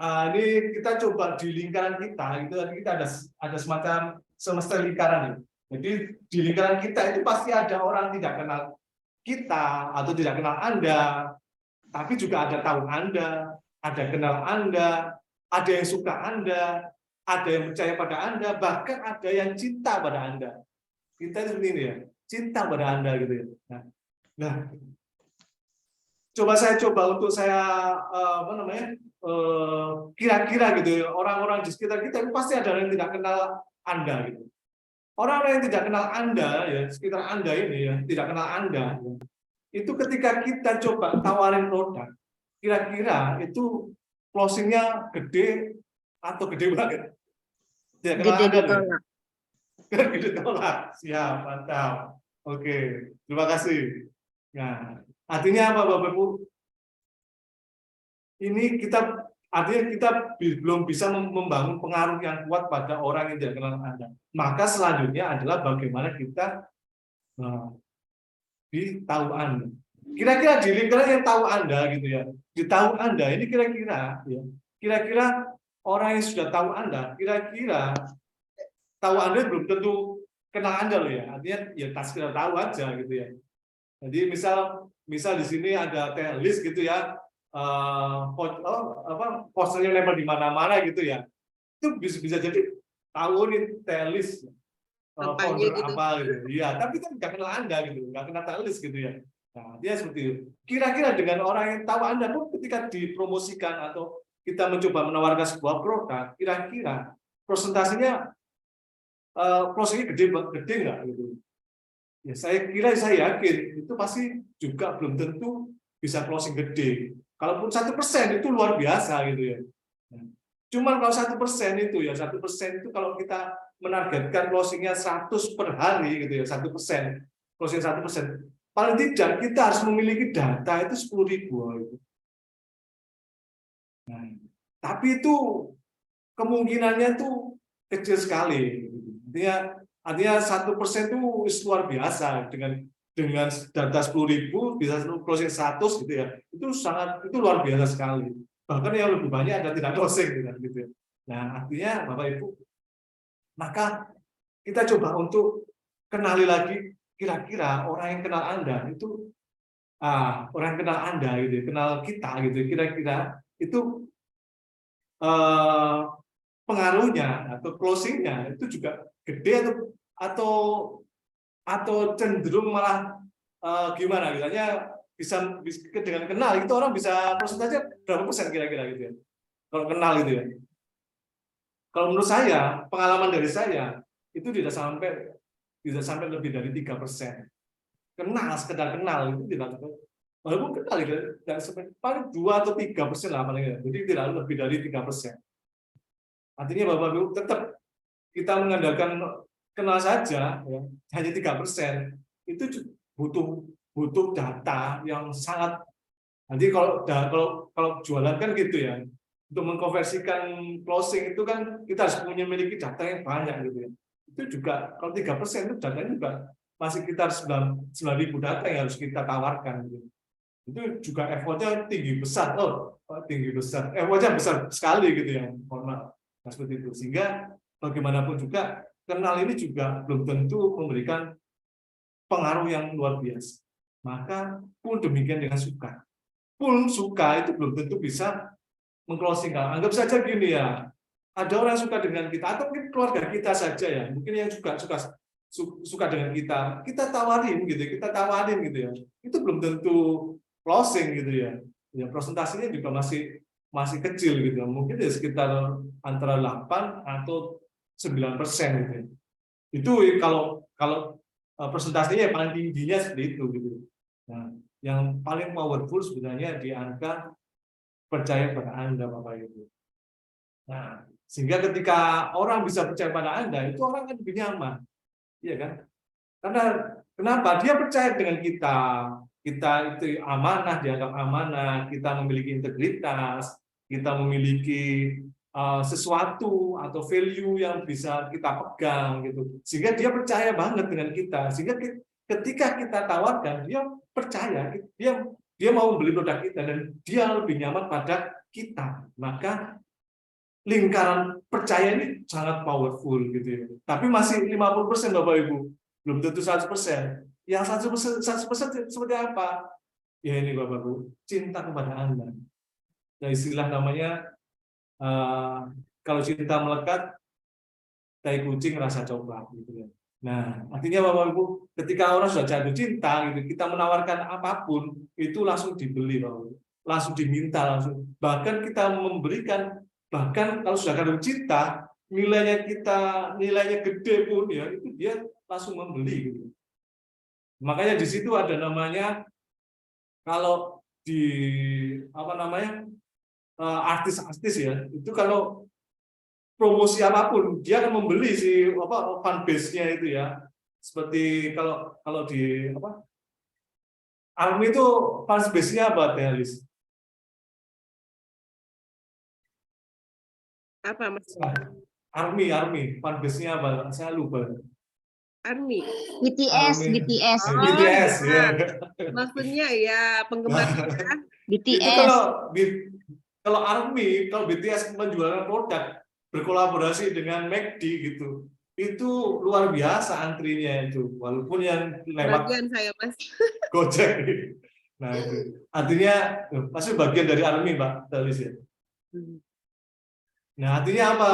Ini kita coba di lingkaran kita, gitu. Kita ada semesta lingkaran ya. Jadi di lingkaran kita itu pasti ada orang tidak kenal kita atau tidak kenal Anda, tapi juga ada tahu Anda, ada kenal Anda, ada yang suka Anda, ada yang percaya pada Anda, bahkan ada yang cinta pada Anda. Kita seperti ini ya, cinta pada Anda gitu ya. Nah, untuk saya kira-kira gitu ya, orang-orang di sekitar kita itu pasti ada yang tidak kenal Anda gitu. Orang-orang yang tidak kenal Anda ya, sekitar Anda ini ya, tidak kenal Anda, ya, itu ketika kita coba tawarin produk, kira-kira itu closingnya gede atau gede banget? Tidak kenal Anda, ditolak. Gede tolak. Siap, mantap. Oke, terima kasih. Nah, artinya apa Bapak Ibu? Ini kita artinya kita belum bisa membangun pengaruh yang kuat pada orang yang tidak kenal Anda. Maka selanjutnya adalah bagaimana kita tahu Anda. Kira-kira di lingkaran yang tahu Anda gitu ya, di tahu Anda ini kira-kira orang yang sudah tahu Anda, kira-kira tahu Anda belum tentu kenal Anda loh ya, artinya ya tak sekedar tahu aja gitu ya. Jadi misal di sini ada Telis gitu ya, posternya nempel di mana-mana gitu ya, itu bisa jadi tahu nih Telis founder gitu. apa gitu, iya, tapi kan nggak kenal Anda gitu, nggak kenal Telis gitu ya. Nah, dia seperti itu. Kira-kira dengan orang yang tahu Anda pun ketika dipromosikan atau kita mencoba menawarkan sebuah produk, kira-kira presentasinya closing-nya gede nggak gitu? Ya, saya yakin itu pasti juga belum tentu bisa closing gede. Kalaupun 1% itu luar biasa gitu ya. Cuman kalau 1% itu ya 1% itu kalau kita menargetkan closingnya 100 per hari gitu ya, 1%, closing 1%. Paling tidak kita harus memiliki data itu 10.000 gitu. Nah, tapi itu kemungkinannya itu kecil sekali. Artinya 1% itu luar biasa dengan data 10.000 bisa closing 100 gitu ya. Itu luar biasa sekali. Bahkan yang lebih banyak ada tidak closing gitu ya. Nah, artinya Bapak Ibu, maka kita coba untuk kenali lagi kira-kira orang yang kenal Anda itu orang yang kenal Anda gitu, kenal kita gitu, kira-kira itu pengaruhnya atau closingnya itu juga gede atau cenderung malah gimana misalnya bisa dengan kenal itu orang bisa persentase berapa persen kira-kira gitu ya kalau kenal gitu ya. Kalau menurut saya, pengalaman dari saya itu tidak sampai lebih dari 3%. Kenal, sekedar kenal itu tidak, walaupun kenal tidak sampai paling 2 atau 3% lah paling. Jadi tidak lebih dari 3%. Artinya Bapak Ibu tetap kita mengandalkan kenal saja, ya, hanya 3%. Itu butuh data yang sangat. Nanti kalau jualan kan gitu ya. Untuk mengkonversikan closing itu kan kita harus memiliki data yang banyak gitu ya. Itu juga kalau 3% itu datanya juga masih sekitar 9.000 data yang harus kita tawarkan gitu. Itu juga effortnya tinggi besar, effortnya besar sekali gitu ya, formal. Nah, seperti itu. Sehingga bagaimanapun juga kenal ini juga belum tentu memberikan pengaruh yang luar biasa. Maka pun demikian dengan suka. Pun suka itu belum tentu bisa mengclosing. Anggap saja gini ya, ada orang suka dengan kita atau mungkin keluarga kita saja ya, mungkin yang juga suka dengan kita tawarin gitu ya, itu belum tentu closing gitu ya. Ya presentasinya juga masih kecil gitu ya, mungkin ya sekitar antara 8 atau 9% gitu ya. Itu kalau presentasinya paling tingginya seperti itu gitu. Nah, yang paling powerful sebenarnya di angka percaya pada Anda, Bapak Ibu. Nah, sehingga ketika orang bisa percaya pada Anda, itu orang kan lebih nyaman, iya kan? Karena kenapa? Dia percaya dengan kita itu amanah, dianggap amanah, kita memiliki integritas, kita memiliki sesuatu atau value yang bisa kita pegang, gitu. Sehingga dia percaya banget dengan kita. Sehingga ketika kita tawarkan, dia percaya, dia mau membeli produk kita dan dia lebih nyaman pada kita. Maka lingkaran percaya ini sangat powerful gitu ya. Tapi masih 50% Bapak Ibu, belum tentu 100%. Yang 100% seperti apa? Ya ini Bapak Ibu, cinta kepada Anda. Ya istilah namanya kalau cinta melekat, tai kucing rasa coklat gitu ya. Nah, artinya Bapak Ibu, ketika orang sudah jatuh cinta, gitu, kita menawarkan apapun, itu langsung dibeli, Bapak Ibu. Langsung diminta, langsung. Bahkan kita memberikan, bahkan kalau sudah jatuh cinta, nilainya gede pun, ya itu dia langsung membeli. Gitu. Makanya di situ ada namanya, kalau di artis-artis ya, itu kalau promosi apapun dia akan membeli fan base-nya itu ya. Seperti kalau di ARMY itu fan base-nya apa, Telis? Apa Mas? Army, fanbase-nya apa? Saya lupa. Army. BTS, Army. BTS. Oh, BTS iya. ya. Maksudnya ya penggemar kita. Itu BTS. kalau Army, kalau BTS menjualkan produk berkolaborasi dengan McD gitu, itu luar biasa antrinya itu, walaupun yang lewat Bagian saya Mas. Gojek. Nah itu artinya pasti bagian dari Army, Mbak Telis ya. Nah artinya apa,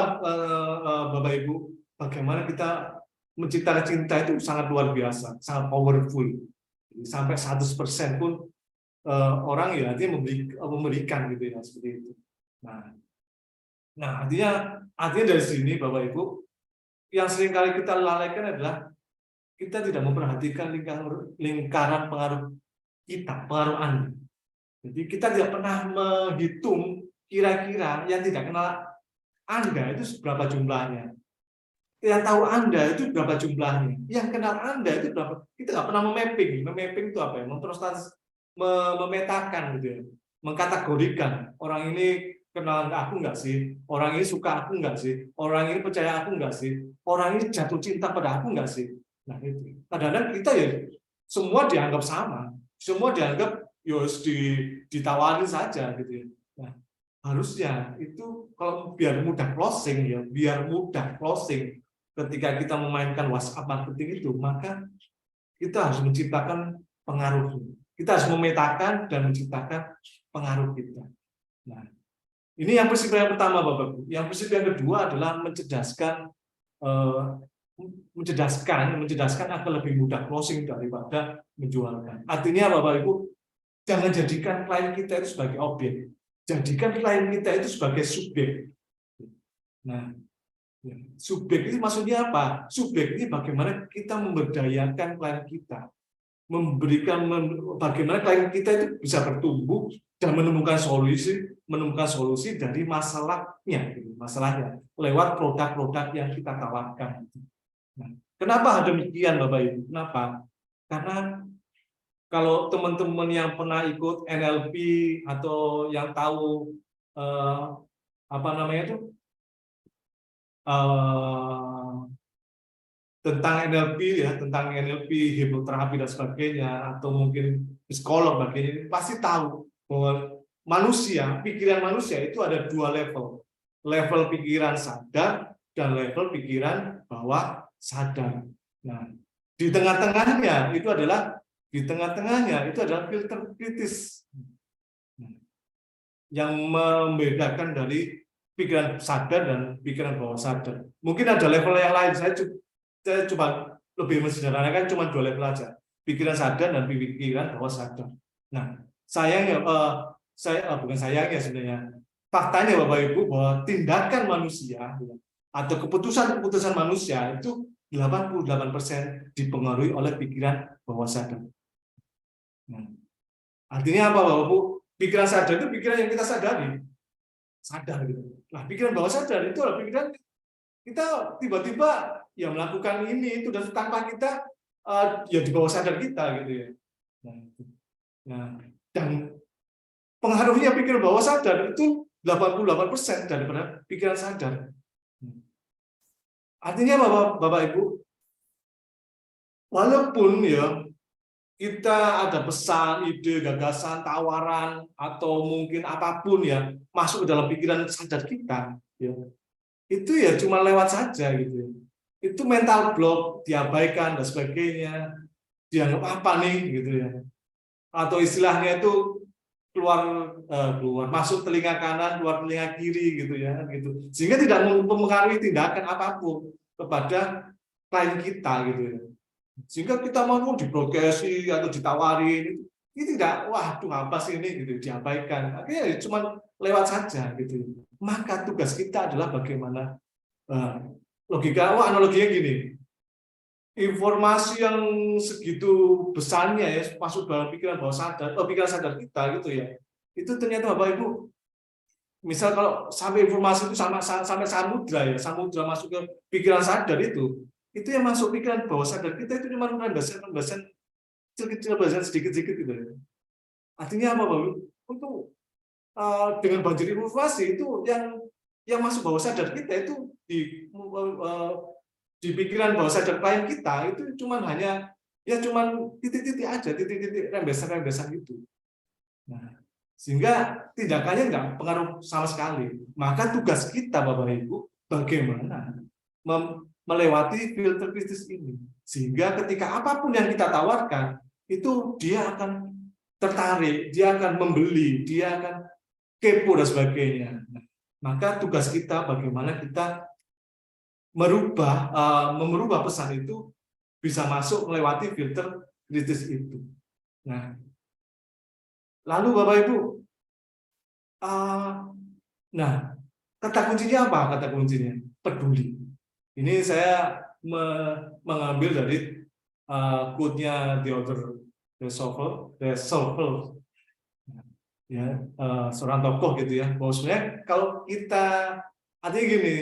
Bapak Ibu? Bagaimana kita menciptakan cinta itu sangat luar biasa, sangat powerful. Sampai 100% pun orang ya artinya memberikan gitu ya, seperti itu. Nah artinya dari sini Bapak Ibu, yang seringkali kita lalaikan adalah kita tidak memperhatikan lingkaran pengaruh kita, pengaruh Anda. Jadi kita tidak pernah menghitung kira-kira yang tidak kenal Anda itu berapa jumlahnya. Yang tahu Anda itu berapa jumlahnya. Yang kenal Anda itu berapa. Kita nggak pernah memapping. Memapping itu apa ya? Memetakan gitu ya. Mengkategorikan. Orang ini kenal aku nggak sih? Orang ini suka aku nggak sih? Orang ini percaya aku nggak sih? Orang ini jatuh cinta pada aku nggak sih? Nah itu. Kadang-kadang kita ya semua dianggap sama. Semua dianggap ditawarin saja gitu ya. Nah, harusnya itu kalau biar mudah closing ya, biar mudah closing ketika kita memainkan WhatsApp marketing itu, maka kita harus menciptakan pengaruh. Kita harus memetakan dan menciptakan pengaruh kita. Nah, ini yang prinsip yang pertama, Bapak-Ibu. Yang prinsip yang kedua adalah mencerdaskan agar lebih mudah closing daripada menjualkan. Artinya Bapak-Ibu, jangan jadikan klien kita itu sebagai objek. Jadikan klien kita itu sebagai subjek. Nah, subjek itu maksudnya apa? Subjek ini bagaimana kita memberdayakan klien kita, bagaimana klien kita itu bisa bertumbuh dan menemukan solusi dari masalahnya lewat produk-produk yang kita tawarkan. Nah, kenapa demikian, Bapak Ibu? Kenapa? Karena kalau teman-teman yang pernah ikut NLP atau yang tahu tentang NLP ya, tentang NLP, hipnoterapi dan sebagainya, atau mungkin psikolog bagainya, pasti tahu bahwa pikiran manusia itu ada dua level. Level pikiran sadar dan level pikiran bawah sadar. Nah, di tengah-tengahnya itu adalah filter kritis yang membedakan dari pikiran sadar dan pikiran bawah sadar. Mungkin ada level yang lain. Saya coba lebih mensederhanakan, cuma dua level aja. Pikiran sadar dan pikiran bawah sadar. Nah, sebenarnya faktanya Bapak Ibu bahwa tindakan manusia atau keputusan manusia itu 88% dipengaruhi oleh pikiran bawah sadar. Nah, artinya apa Bapak Ibu? Pikiran sadar itu pikiran yang kita sadari. Sadar gitu. Nah, pikiran bawah sadar itu adalah pikiran kita tiba-tiba ya melakukan ini itu dan tanpa kita ya di bawah sadar kita gitu ya. Nah, dan pengaruhnya pikiran bawah sadar itu 88% daripada pikiran sadar. Artinya Bapak Ibu, walaupun ya kita ada pesan, ide, gagasan, tawaran, atau mungkin apapun ya masuk ke dalam pikiran sadar kita, ya, itu ya cuma lewat saja gitu. Itu mental block, diabaikan dan sebagainya, dianggap apa nih gitu ya. Atau istilahnya itu keluar masuk telinga kanan, keluar telinga kiri gitu ya, gitu. Sehingga tidak mempengaruhi tindakan apapun kepada klien kita gitu ya. Sehingga kita mau dibrokasi atau ditawarin ini tidak, waduh apa sih ini gitu, diabaikan. Akhirnya cuma lewat saja gitu. Maka tugas kita adalah bagaimana analoginya gini. Informasi yang segitu besarnya ya masuk dalam pikiran bawah sadar, pikiran sadar kita gitu ya. Itu ternyata Bapak Ibu, misal kalau sampai informasi itu sampai samudra masuk ke pikiran sadar itu yang masuk pikiran bawah sadar kita itu cuma rembesan kecil-kecil, sedikit-sedikit gitu ya. Artinya apa Bapak? Untuk dengan banjir informasi itu yang yang masuk bawah sadar kita itu di pikiran bawah sadar klien kita itu cuman hanya titik-titik aja, titik-titik rembesan-rembesan itu. Nah, sehingga tindakannya nggak pengaruh sama sekali. Maka tugas kita Bapak Ibu bagaimana melewati filter kritis ini, sehingga ketika apapun yang kita tawarkan itu dia akan tertarik, dia akan membeli, dia akan kepo dan sebagainya. Nah, maka tugas kita bagaimana kita merubah pesan itu bisa masuk melewati filter kritis itu. Nah, lalu Bapak Ibu, nah kata kuncinya apa? Kata kuncinya peduli. Ini saya mengambil dari quote-nya the author The Solver, ya, seorang tokoh gitu ya. Bahwa sebenarnya kalau kita artinya gini,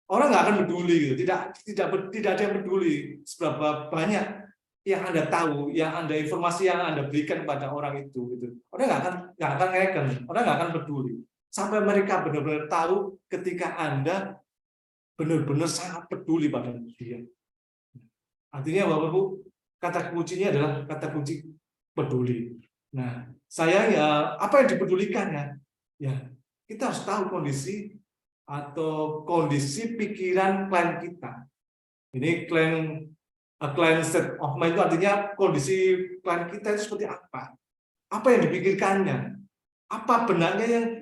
orang nggak akan peduli gitu, tidak ada yang peduli seberapa banyak yang Anda tahu, yang Anda informasi yang Anda berikan kepada orang itu, gitu. Orang nggak akan ngeken, orang nggak akan peduli sampai mereka benar-benar tahu ketika Anda benar-benar sangat peduli pada dia. Artinya Bapak Ibu, kata kuncinya adalah kata kunci peduli. Nah, sayangnya apa yang dipedulikannya? Ya, kita harus tahu kondisi atau kondisi pikiran klien kita. Ini client state of mind itu artinya kondisi klien kita itu seperti apa? Apa yang dipikirkannya? Apa benaknya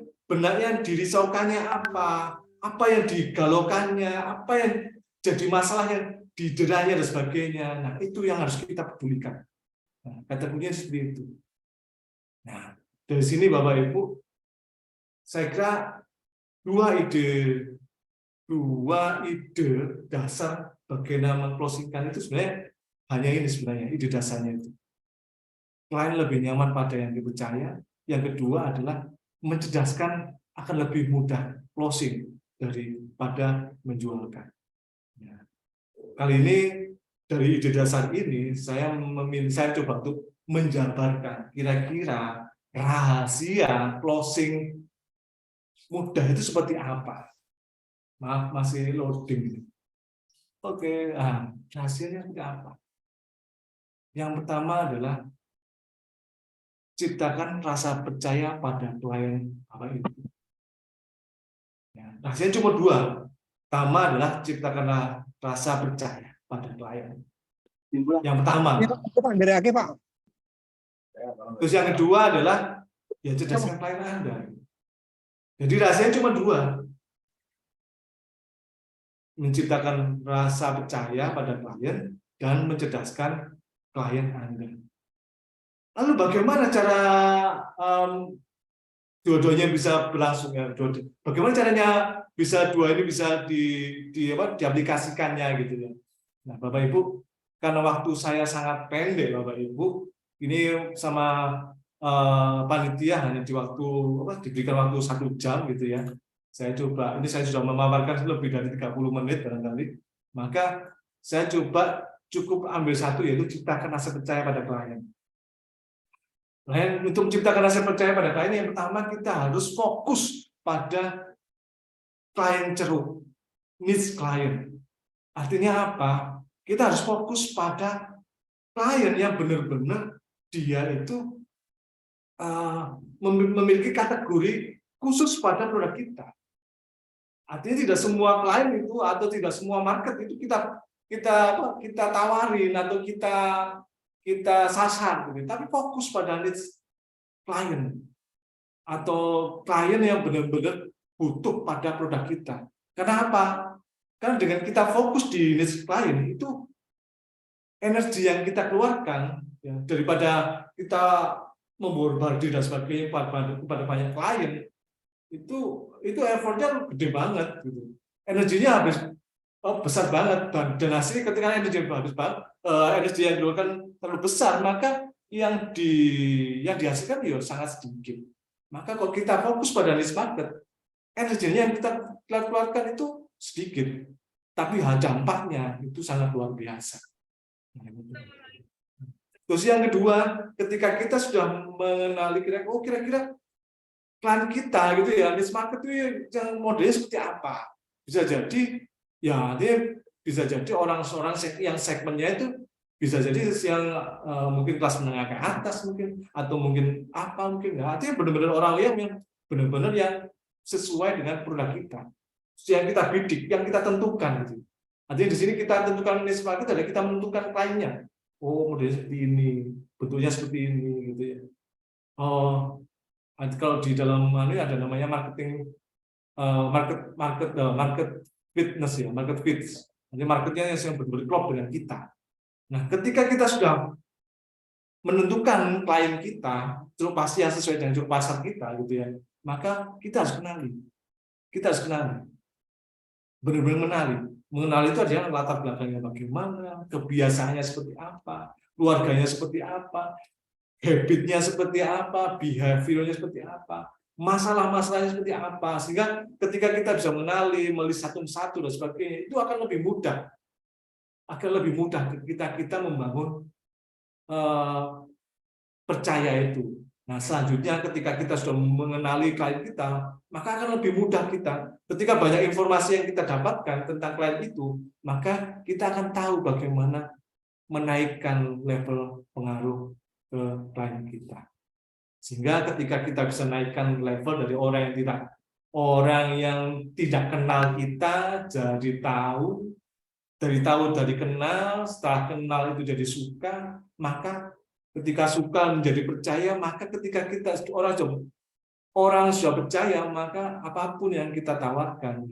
yang dirisaukannya apa? Apa yang digalaukannya? Apa yang jadi masalah yang dideranya dan sebagainya? Nah, itu yang harus kita pedulikan. Nah, kata kuncinya seperti itu. Nah, dari sini Bapak Ibu, saya kira dua ide dasar bagaimana closingkan itu sebenarnya hanya ini sebenarnya ide dasarnya itu. Klien lebih nyaman pada yang dipercaya. Yang kedua adalah mencerdaskan akan lebih mudah closing daripada menjualkan. Ya. Kali ini dari ide dasar ini saya coba untuk menjabarkan kira-kira rahasia closing mudah itu seperti apa. Maaf, masih loading. Oke, rahasianya seperti apa? Yang pertama adalah ciptakan rasa percaya pada klien apa itu. Ya, rahasianya cuma dua. Pertama adalah ciptakan rasa percaya pada klien. Yang pertama. Terus yang kedua adalah ya cerdaskan klien Anda. Jadi rahasianya cuma dua. Menciptakan rasa percaya pada klien dan mencerdaskan klien Anda. Lalu bagaimana cara dua-duanya bisa berlangsung ya? Bagaimana caranya bisa dua ini bisa diaplikasikannya gitu ya? Nah, Bapak Ibu, karena waktu saya sangat pendek, Bapak Ibu, ini sama panitia hanya diberikan waktu 1 jam gitu ya. Saya sudah memaparkan lebih dari 30 menit barangkali. Maka saya coba cukup ambil satu, yaitu ciptakan rasa percaya pada klien. Untuk menciptakan rasa percaya pada klien, yang pertama kita harus fokus pada klien ceruk, niche klien. Artinya apa? Kita harus fokus pada klien yang benar-benar dia itu memiliki kategori khusus pada produk kita. Artinya tidak semua klien itu atau tidak semua market itu kita tawarin atau kita sasar, gitu. Tapi fokus pada niche klien atau klien yang benar-benar butuh pada produk kita. Karena apa? Karena dengan kita fokus di niche klien itu energi yang kita keluarkan ya, daripada kita membombardir dan sebagainya kepada banyak klien itu effortnya gede banget gitu. Energinya habis besar banget dan hasilnya ketika energi yang dikeluarkan terlalu besar, maka yang dihasilkan ya sangat sedikit. Maka kalau kita fokus pada niche market, energinya yang kita keluarkan itu sedikit, tapi dampaknya itu sangat luar biasa. Terus yang kedua, ketika kita sudah mengenali kira-kira klien kita gitu ya, niche market itu yang modelnya seperti apa. Bisa jadi ya dia bisa jadi orang-orang yang segmennya itu bisa jadi yang mungkin kelas menengah ke atas mungkin, atau mungkin apa mungkin. Nah, artinya benar-benar orang yang benar-benar yang sesuai dengan produk kita, yang kita bidik, yang kita tentukan gitu. Artinya di sini kita tentukan niche market adalah kita menentukan kliennya. Oh, modelnya seperti ini, bentuknya seperti ini gitu ya. Oh, kalau di dalam ini ada namanya marketing market fitness ya, market fits. Jadi marketnya yang benar-benar klop dengan kita. Nah, ketika kita sudah menentukan klien kita, ceruk pasar yang sesuai dengan ceruk pasar kita gitu ya, maka kita harus kenali. Kita harus kenali. Benar-benar mengenali. Mengenali itu adalah latar belakangnya bagaimana, kebiasaannya seperti apa, keluarganya seperti apa, habitnya seperti apa, behaviornya seperti apa, masalah-masalahnya seperti apa, sehingga ketika kita bisa mengenali, melihat satu-satu dan sebagainya, itu akan lebih mudah. Akan lebih mudah kita membangun percaya itu. Nah, selanjutnya ketika kita sudah mengenali klien kita, maka akan lebih mudah kita. Ketika banyak informasi yang kita dapatkan tentang klien itu, maka kita akan tahu bagaimana menaikkan level pengaruh ke klien kita. Sehingga ketika kita bisa naikkan level dari orang yang tidak kenal kita jadi tahu, dari kenal, setelah kenal itu jadi suka, maka ketika suka menjadi percaya, maka ketika orang sudah percaya, maka apapun yang kita tawarkan,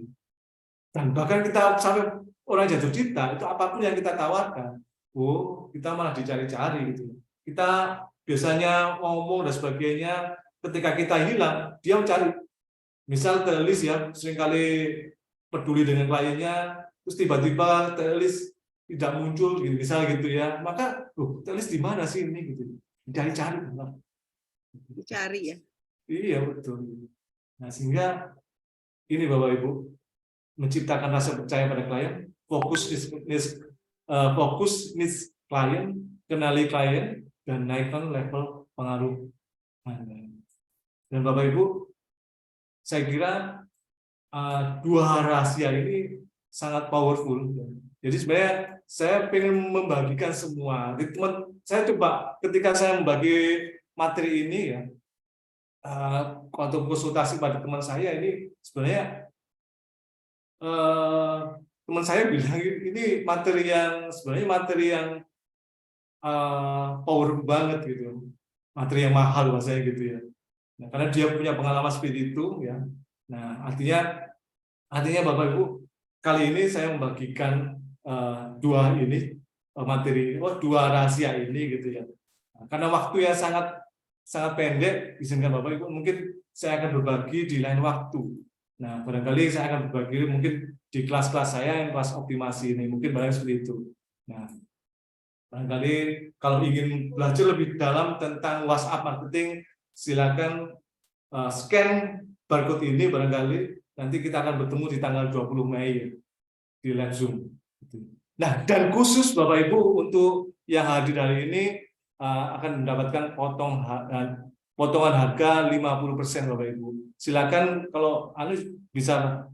dan bahkan kita sampai orang jatuh cinta, itu apapun yang kita tawarkan, kita malah dicari-cari gitu. Kita biasanya ngomong dan sebagainya, ketika kita hilang, dia mencari. Misal Telis ya, seringkali peduli dengan kliennya, terus tiba-tiba Telis tidak muncul, gitu, misal gitu ya, maka Telis di mana sih ini gitu, dicari-cari. Dicari ya. Iya betul. Nah, sehingga ini Bapak Ibu, menciptakan rasa percaya pada klien, fokus niche klien, kenali klien, dan naikkan level pengaruh. Dan Bapak Ibu, saya kira dua rahasia ini sangat powerful. Jadi sebenarnya saya ingin membagikan semua. Saya coba ketika saya membagi materi ini ya, waktu konsultasi pada teman saya ini sebenarnya teman saya bilang ini materi yang powerful banget gitu, materi yang mahal bahasanya gitu ya. Nah, karena dia punya pengalaman seperti itu ya. Nah, artinya Bapak Ibu, kali ini saya membagikan dua rahasia ini gitu ya. Nah, karena waktu yang sangat pendek, izinkan Bapak Ibu, mungkin saya akan berbagi di lain waktu. Nah, barangkali saya akan berbagi mungkin di kelas-kelas saya yang kelas optimasi ini, mungkin barangkali seperti itu. Nah, barangkali kalau ingin belajar lebih dalam tentang WhatsApp marketing, silakan scan barcode ini, barangkali nanti kita akan bertemu di tanggal 20 Mei di live Zoom. Nah, dan khusus Bapak Ibu untuk yang hadir hari ini akan mendapatkan potongan harga 50% Bapak Ibu. Silakan kalau bisa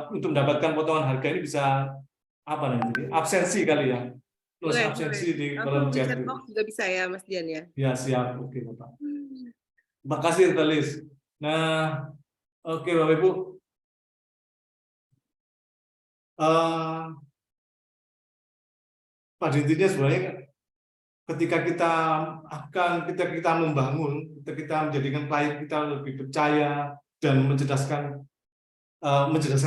untuk mendapatkan potongan harga ini bisa apa nanti? Absensi kali ya. Terus absensi di kolom chat juga bisa ya Mas Dian ya. Ya, siap. Oke, Bapak. Terima kasih Telis. Nah, oke Bapak Ibu. Pada intinya sebenarnya ketika kita membangun, ketika kita menjadikan klien kita lebih percaya dan mencerdaskan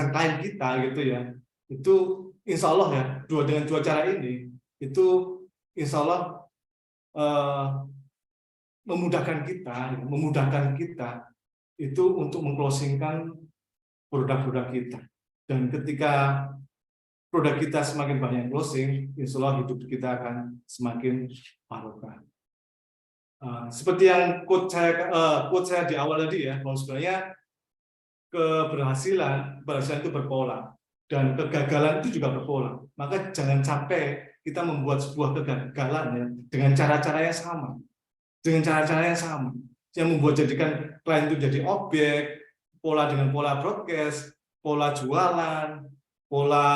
klien kita gitu ya, itu insya Allah ya, dengan dua cara ini itu insya Allah memudahkan kita itu untuk mengclosingkan produk-produk kita. Dan ketika produk kita semakin banyak yang closing, insya Allah hidup kita akan semakin barokah. Seperti yang quote saya di awal tadi ya, bahwa sebenarnya keberhasilan itu berpola dan kegagalan itu juga berpola. Maka jangan sampai kita membuat sebuah kegagalan ya dengan cara-cara yang sama. yang membuat jadikan klien itu jadi objek, pola dengan pola broadcast, pola jualan, pola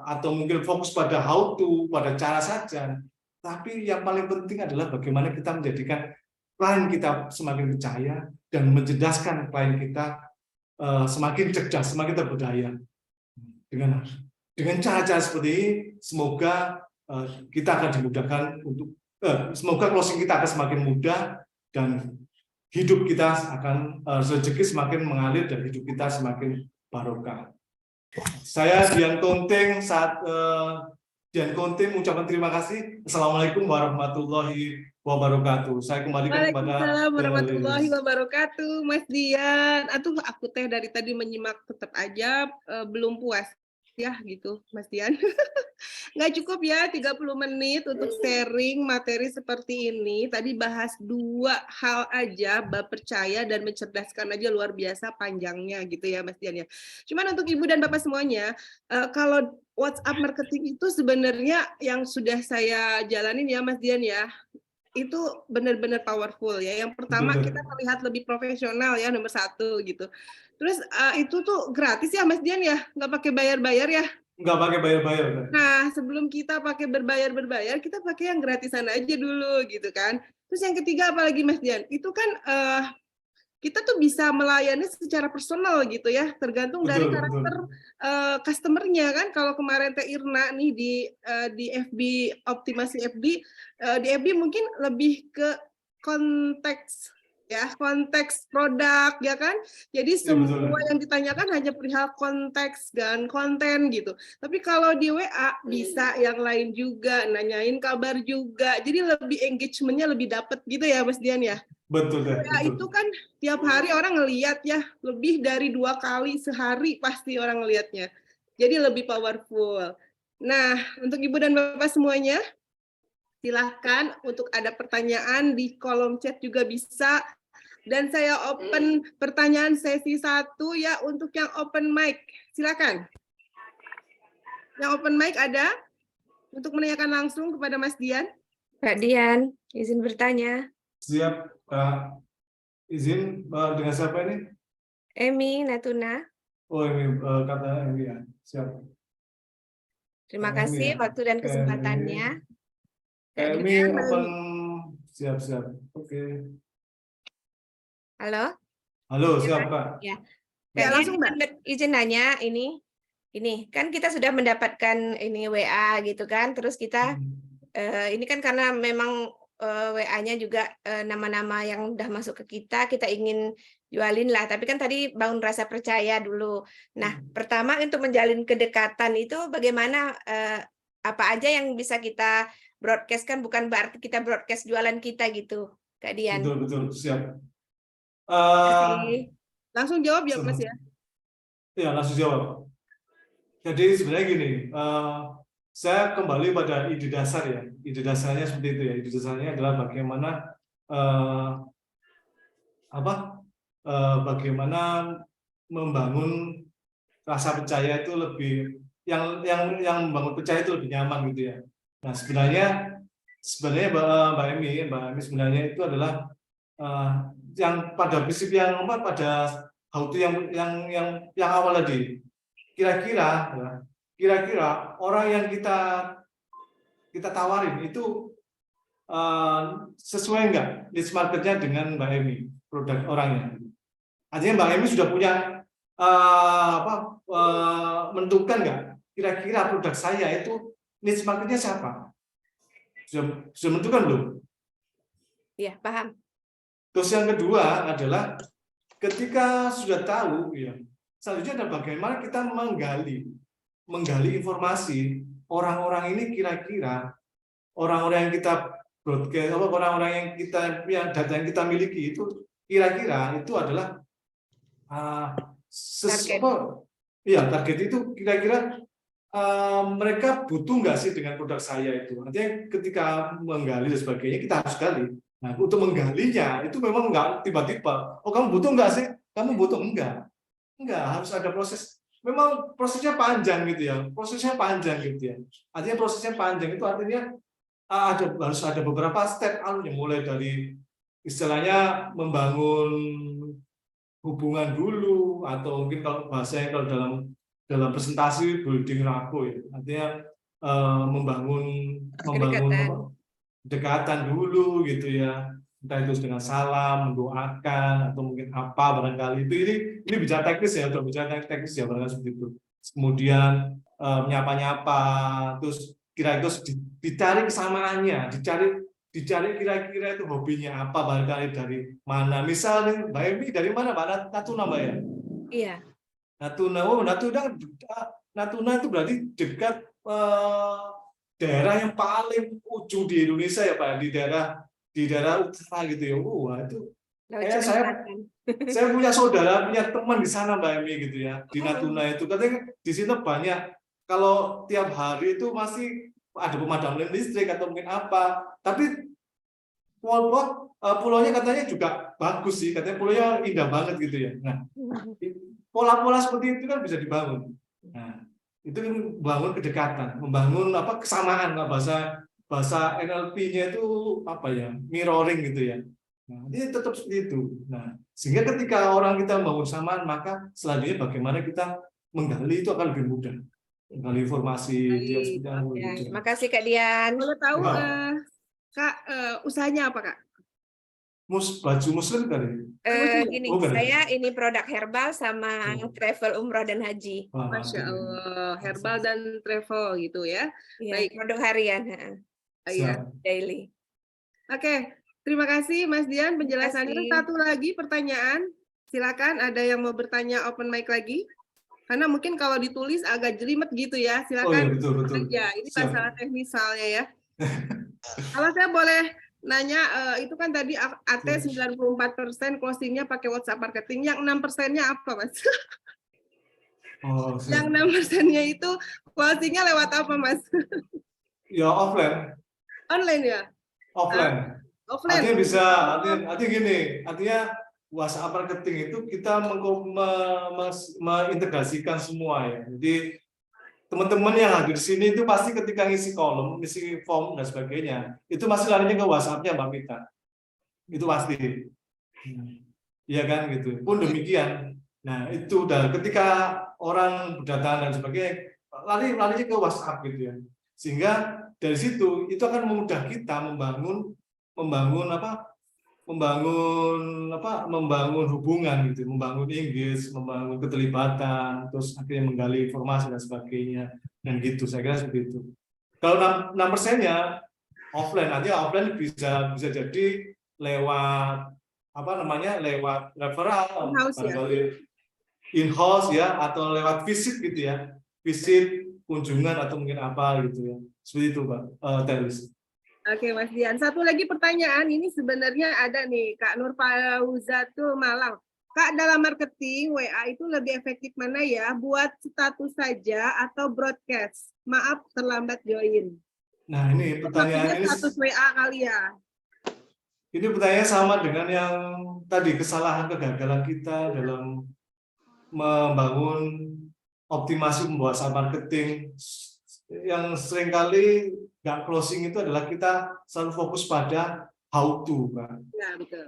atau mungkin fokus pada how to, pada cara saja. Tapi yang paling penting adalah bagaimana kita menjadikan klien kita semakin percaya dan mencerdaskan klien kita semakin cerdas, semakin terbudaya. Dengan cara-cara seperti ini, semoga kita akan dimudahkan untuk semoga closing kita akan semakin mudah dan hidup kita akan rezeki semakin mengalir dan hidup kita semakin barokah. Saya Dian Konting mengucapkan terima kasih. Assalamualaikum warahmatullahi wabarakatuh. Saya kembalikan kepada Waalaikumsalam warahmatullahi wabarakatuh, Mas Dian. Aku teh dari tadi menyimak tetap aja belum puas ya gitu, Mas Dian. Nggak cukup ya 30 menit untuk sharing materi seperti ini. Tadi bahas 2 hal aja, bab percaya dan mencerdaskan aja luar biasa panjangnya gitu ya Mas Dian ya. Cuman untuk Ibu dan Bapak semuanya, kalau WhatsApp marketing itu sebenarnya yang sudah saya jalanin ya Mas Dian ya, itu benar-benar powerful ya. Yang pertama kita terlihat lebih profesional ya, nomor 1 gitu. Terus itu tuh gratis ya Mas Dian ya, nggak pakai bayar-bayar ya? Nggak pakai bayar-bayar. Nah, sebelum kita pakai berbayar, kita pakai yang gratisan aja dulu gitu kan. Terus yang ketiga apalagi Mas Dian? Itu kan kita tuh bisa melayani secara personal gitu ya, tergantung dari karakter customer-nya kan. Kalau kemarin Teh Irna nih di FB optimasi FB, di FB mungkin lebih ke konteks ya, konteks produk ya kan. Jadi semua yang ditanyakan hanya perihal konteks dan konten gitu. Tapi kalau di WA bisa yang lain juga, nanyain kabar juga. Jadi lebih engagement-nya lebih dapet gitu ya Mas Dian ya. Betul. Ya itu kan tiap hari orang ngelihat ya, lebih dari 2 kali sehari pasti orang ngelihatnya. Jadi lebih powerful. Nah, untuk Ibu dan Bapak semuanya, silahkan untuk ada pertanyaan di kolom chat juga bisa. Dan saya open pertanyaan sesi 1 ya untuk yang open mic. Silakan. Yang open mic ada untuk menanyakan langsung kepada Mas Dian. Kak Dian, izin bertanya. Siap, Kak. Izin dengan siapa ini? Emi Natuna. Oh, ini kata Emi ya. Siap. Terima kasih waktu dan kesempatannya. Emi open. Siap. Oke. Halo. Halo, siap Kak. Ya. Ya, langsung Mbak. Izin nanya ini kan kita sudah mendapatkan ini WA gitu kan, terus kita ini kan karena memang WA-nya juga nama-nama yang udah masuk ke kita ingin jualin lah, tapi kan tadi bangun rasa percaya dulu. Nah, pertama untuk menjalin kedekatan itu bagaimana, apa aja yang bisa kita broadcast, kan bukan berarti kita broadcast jualan kita gitu, Kak Dian. Betul, siap. Langsung jawab ya Mas ya. Ya, langsung jawab. Jadi sebenarnya gini, saya kembali pada ide dasar ya. Ide dasarnya seperti itu ya. Ide dasarnya adalah bagaimana bagaimana membangun rasa percaya itu lebih yang membangun percaya itu lebih nyaman gitu ya. Nah, sebenarnya Mbak Emi sebenarnya itu adalah yang pada prinsip yang pada how to yang awal tadi. Kira-kira orang yang kita tawarin itu sesuai enggak niche marketnya dengan Mbak Emi, produk orangnya. Artinya Mbak Emi sudah punya menentukan enggak kira-kira produk saya itu niche marketnya siapa? Sudah menentukan belum? Iya, paham. Terus yang kedua adalah ketika sudah tahu, ya, selanjutnya adalah bagaimana kita menggali informasi orang-orang ini, kira-kira orang-orang yang kita broadcast, orang-orang yang data yang kita miliki itu kira-kira itu adalah target itu kira-kira mereka butuh nggak sih dengan produk saya itu. Artinya ketika menggali dan sebagainya kita harus gali. Nah, untuk menggalinya itu memang nggak tiba-tiba. Oh, kamu butuh nggak sih? Kamu butuh enggak? Harus ada proses. Memang prosesnya panjang gitu ya. Artinya prosesnya panjang itu artinya harus ada beberapa step alurnya, mulai dari istilahnya membangun hubungan dulu, atau mungkin kalau bahasanya kalau dalam presentasi building rapport ya, artinya membangun dekatan dulu gitu ya, entah itu dengan salam, mendoakan, atau mungkin apa barangkali itu. Ini bicara teknis ya, udah bicara teknis ya barangkali seperti itu. Kemudian menyapa-nyapa, terus kira-kira dicari kesamaannya, dicari kira-kira itu hobinya apa, barangkali dari mana. Misalnya Mbak Emi dari mana, Mbak Natuna, Mbak ya? Iya. Natuna, Natuna itu berarti dekat daerah yang paling ujung di Indonesia ya Pak, di daerah utara gitu ya. Wah itu saya punya saudara, punya teman di sana Mbak Emi gitu ya, di Natuna itu. Katanya di sini banyak, kalau tiap hari itu masih ada pemadaman listrik atau mungkin apa, tapi pulaunya katanya juga bagus sih, katanya pulaunya indah banget gitu ya. Nah, pola-pola seperti itu kan bisa dibangun. Nah, itu membangun kedekatan, membangun kesamaan, bahasa NLP-nya itu apa ya, mirroring gitu ya. Nah, ini tetap seperti itu. Nah, sehingga ketika orang kita membangun kesamaan, maka selanjutnya bagaimana kita menggali itu akan lebih mudah. Menggali informasi. Terima kasih Kak Dian. Boleh tahu Kak, usahanya apa Kak? Baju muslim tadi. Gini, saya ini produk herbal sama travel umroh dan haji. Masya Allah, herbal dan travel gitu ya. Baik, produk harian. Iya, daily. Oke, terima kasih Mas Dian penjelasannya. Satu lagi pertanyaan, silakan ada yang mau bertanya, open mic lagi. Karena mungkin kalau ditulis agak jelimet gitu ya, silakan. Betul. Ya, ini masalah teknis soalnya ya. Kalau saya boleh nanya, itu kan tadi AT 94% closingnya pakai WhatsApp marketing, yang 6%-nya apa Mas? Yang 6%-nya itu closingnya lewat apa Mas? Ya offline. Online ya? Offline. Offline. Artinya bisa, artinya gini, artinya WhatsApp marketing itu kita mengintegrasikan semua ya. Jadi teman-teman yang hadir di sini itu pasti ketika ngisi kolom, ngisi form dan sebagainya, itu masih larinya ke WhatsApp-nya Mbak Mita. Itu pasti. Iya kan gitu. Pun demikian. Nah, itu udah ketika orang berdatangan dan sebagainya, larinya ke WhatsApp gitu ya. Sehingga dari situ itu akan memudah kita membangun hubungan gitu, membangun engage, membangun keterlibatan, terus akhirnya menggali informasi dan sebagainya, dan gitu. Saya kira seperti itu. Kalau 6%-nya offline, nanti offline bisa jadi lewat lewat referral, in-house ya, atau lewat visit gitu ya, visit kunjungan atau mungkin apa gitu ya, seperti itu Pak Telis. Oke Mas Dian, satu lagi pertanyaan, ini sebenarnya ada nih Kak Nur Fauzatul Malang. Kak, dalam marketing WA itu lebih efektif mana ya, buat status saja atau broadcast? Maaf terlambat join. Nah ini pertanyaan ini status WA kali ya. Ini pertanyaan sama dengan yang tadi, kesalahan kegagalan kita dalam membangun optimasi pembahasan marketing yang seringkali nggak closing itu adalah kita selalu fokus pada how to, Pak. Ya, betul.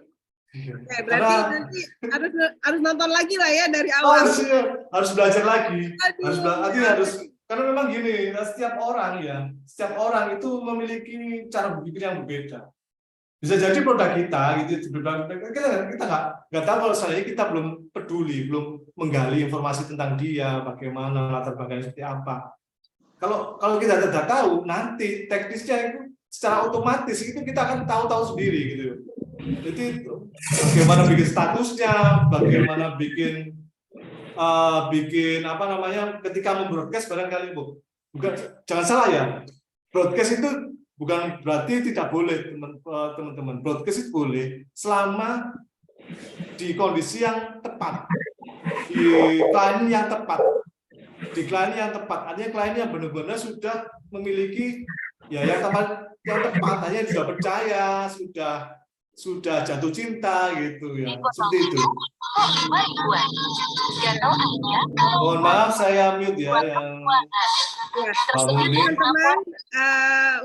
Oke, berarti nanti harus nonton lagi lah ya dari awal. Harus belajar lagi. Karena memang gini, setiap orang itu memiliki cara berpikir yang berbeda. Bisa jadi produk kita gitu, kita nggak tahu kalau misalnya kita belum peduli, belum menggali informasi tentang dia, bagaimana latar belakangnya seperti apa. Kalau kita tidak tahu, nanti teknisnya itu secara otomatis itu kita akan tahu sendiri gitu. Jadi bagaimana bikin statusnya, bagaimana bikin ketika membroadcast barangkali bukan, jangan salah ya, broadcast itu bukan berarti tidak boleh teman-teman. Broadcast itu boleh selama di kondisi yang tepat, di klien yang tepat. Di klien yang tepat, artinya klien yang benar-benar sudah memiliki ya yang tepat, hanya sudah percaya, sudah jatuh cinta gitu ya, seperti itu. Mohon maaf saya mute ya yang teman-teman,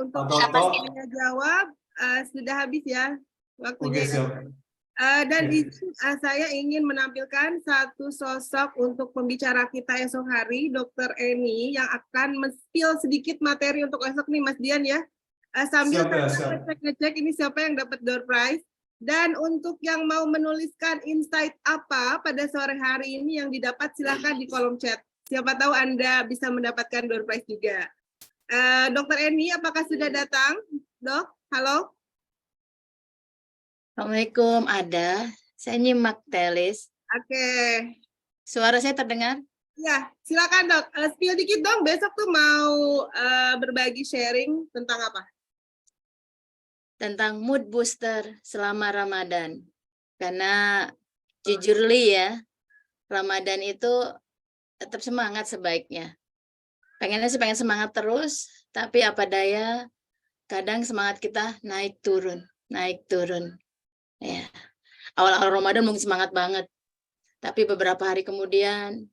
untuk pertanyaan jawab sudah habis ya. waktunya. Oke, siap. Dan Oke. saya ingin menampilkan satu sosok untuk pembicara kita esok hari, Dr. Eni, yang akan men-spill sedikit materi untuk esok nih, Mas Dian ya. Sambil Siap ya, saya siap. ngecek ini siapa yang dapat door prize. Dan untuk yang mau menuliskan insight apa pada sore hari ini yang didapat, silahkan di kolom chat. Siapa tahu Anda bisa mendapatkan door prize juga. Dr. Eni, apakah sudah datang? Dok, halo? Assalamualaikum, ada. Saya nyimak Telis. Oke. Suara saya terdengar? Ya, silakan Dok. Spill dikit dong, besok tuh mau berbagi sharing tentang apa? Tentang mood booster selama Ramadan. Karena jujur Li ya, Ramadan itu tetap semangat sebaiknya. Pengennya sih pengen semangat terus, tapi apa daya, kadang semangat kita naik turun. Ya, awal-awal Ramadan mungkin semangat banget, tapi beberapa hari kemudian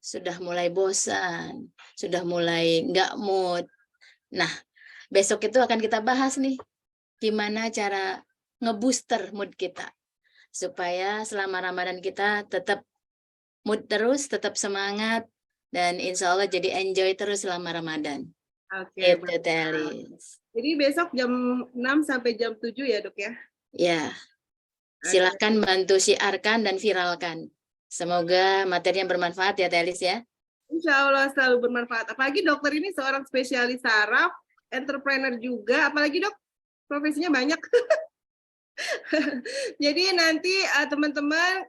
sudah mulai bosan, sudah mulai nggak mood. Nah, besok itu akan kita bahas nih, gimana cara ngebooster mood kita, supaya selama Ramadan kita tetap mood terus, tetap semangat, dan insya Allah jadi enjoy terus selama Ramadan. Oke. Itu Telis. Jadi besok jam 6 sampai jam 7 ya Dok ya? Ya. Silahkan bantu syiarkan dan viralkan. Semoga materinya bermanfaat ya Telis ya. Insya Allah selalu bermanfaat. Apalagi dokter ini seorang spesialis saraf, entrepreneur juga. Apalagi Dok, profesinya banyak. Jadi nanti teman-teman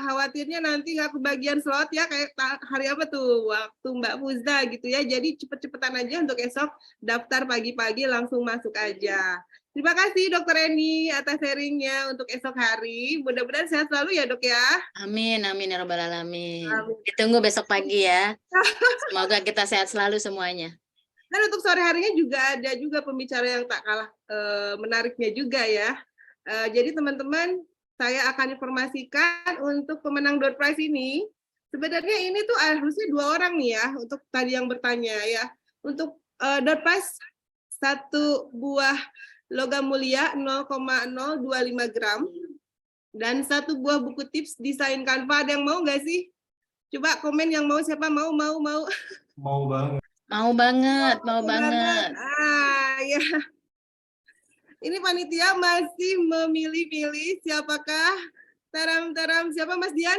khawatirnya nanti nggak kebagian slot ya, kayak hari apa tuh waktu Mbak Fuzza gitu ya. Jadi cepet-cepetan aja untuk esok daftar pagi-pagi langsung masuk aja. Terima kasih Dokter Eni atas sharingnya untuk esok hari. Mudah-mudahan sehat selalu ya Dok ya. Amin, amin ya robbal alamin. Amin. Ditunggu besok pagi ya. Semoga kita sehat selalu semuanya. Dan untuk sore harinya juga ada juga pembicara yang tak kalah menariknya juga ya. Jadi teman-teman, saya akan informasikan untuk pemenang door prize ini. Sebenarnya ini tuh harusnya 2 orang nih ya, untuk tadi yang bertanya ya. Untuk door prize 1 buah logam mulia 0,025 gram dan 1 buah buku tips desain Canva. Ada yang mau nggak sih? Coba komen yang mau, siapa mau. Mau banget. Mau banget. Ya. Ini panitia masih memilih-milih siapakah taram-taram siapa Mas Dian?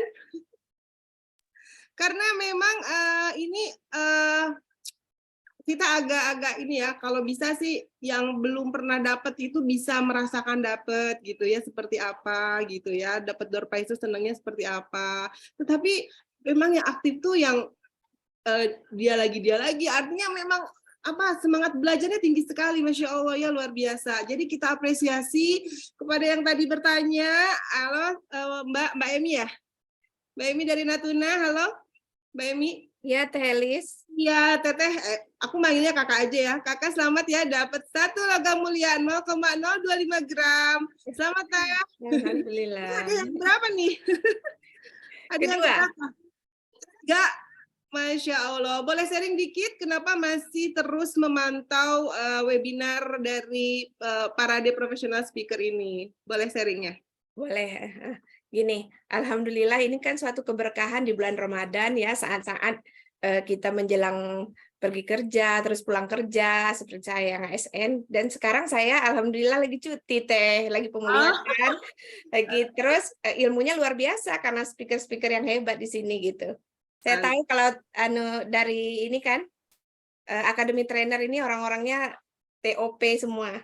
Karena memang ini kita agak-agak ini ya, kalau bisa sih yang belum pernah dapat itu bisa merasakan dapat gitu ya, seperti apa gitu ya, dapat door prize itu senangnya seperti apa. Tetapi memang yang aktif tuh yang dia lagi, artinya memang semangat belajarnya tinggi sekali, Masya Allah ya, luar biasa. Jadi kita apresiasi kepada yang tadi bertanya. Halo Mbak Emi ya, Mbak Emi dari Natuna. Halo Mbak Emi. Ya Telis. Ya Teteh, aku manggilnya kakak aja ya. Kakak selamat ya, dapat 1 logam mulia 0,025 gram. Selamat ya. Alhamdulillah. Ada yang berapa nih? Ada yang berapa? Enggak. Masya Allah, boleh sharing dikit kenapa masih terus memantau webinar dari Parade Professional Speaker ini? Boleh sharingnya? Boleh. Gini, alhamdulillah ini kan suatu keberkahan di bulan Ramadan ya, saat-saat kita menjelang pergi kerja, terus pulang kerja, seperti saya yang ASN, dan sekarang saya alhamdulillah lagi cuti Teh, lagi pemulihan, lagi terus ilmunya luar biasa karena speaker-speaker yang hebat di sini gitu. Saya tahu kalau dari ini kan Academy Trainer ini orang-orangnya TOP semua.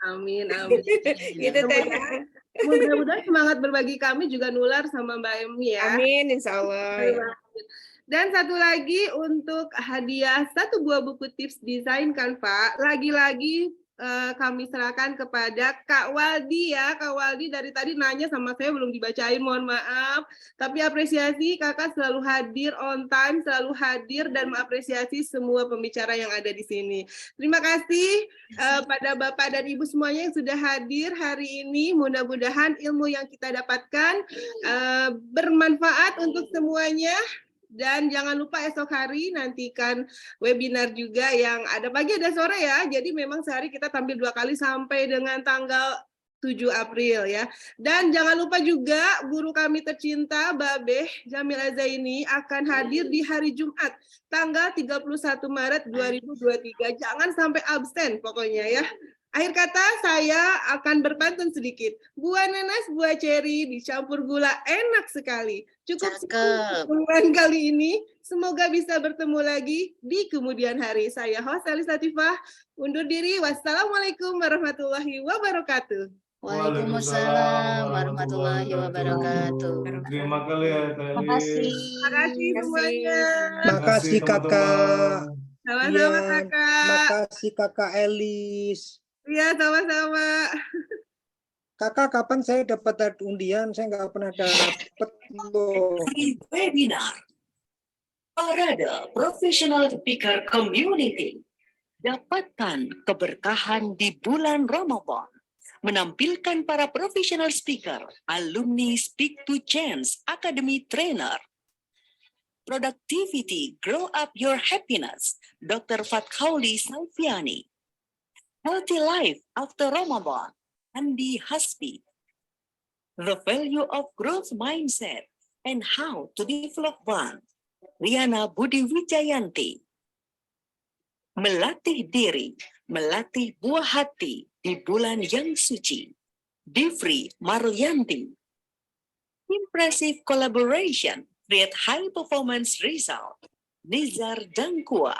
Amin. Gitu Teh. Mudah-mudahan semangat berbagi kami juga nular sama Mbak Emi ya. Amin, insya Allah. Dan satu lagi untuk hadiah 1 buah buku tips desain Canva, lagi-lagi kami serahkan kepada Kak Waldi ya. Kak Waldi dari tadi nanya sama saya belum dibacain, mohon maaf. Tapi apresiasi, kakak selalu hadir on time, selalu hadir dan mengapresiasi semua pembicara yang ada di sini. Terima kasih pada Bapak dan Ibu semuanya yang sudah hadir hari ini. Mudah-mudahan ilmu yang kita dapatkan bermanfaat untuk semuanya. Dan jangan lupa esok hari nantikan webinar juga yang ada pagi ada sore ya. Jadi memang sehari kita tampil 2 kali sampai dengan tanggal 7 April ya. Dan jangan lupa juga guru kami tercinta Babeh Jamil Azaini akan hadir di hari Jumat tanggal 31 Maret 2023. Jangan sampai absen pokoknya ya. Akhir kata saya akan berpantun sedikit. Buah nanas, buah ceri dicampur gula enak sekali. Cukup sekian kali ini. Semoga bisa bertemu lagi di kemudian hari. Saya host Elis Latifah undur diri. Wassalamualaikum warahmatullahi wabarakatuh. Waalaikumsalam warahmatullahi wabarakatuh. Terima kasih ya, Terima kasih. Terima kasih semuanya. Makasih kakak. Sama-sama Ian. kakak. Makasih kakak Elis. Iya, sama-sama. Kakak, kapan saya dapat undian? Saya nggak pernah dapat loh. Free webinar. Parade Professional Speaker Community. Dapatkan keberkahan di bulan Ramadan. Menampilkan para professional speaker, alumni Speak to Change Academy Trainer. Productivity, Grow Up Your Happiness, Dr. Fathauli Salviani. Healthy Life After Ramadan, Andi Hasbi. The Value of Growth Mindset and How to Develop One, Riana Budi Wijayanti. Melatih diri, melatih buah hati di bulan yang suci, Divri Marlianti. Impressive Collaboration, Create High Performance Result, Nizar Dangkua.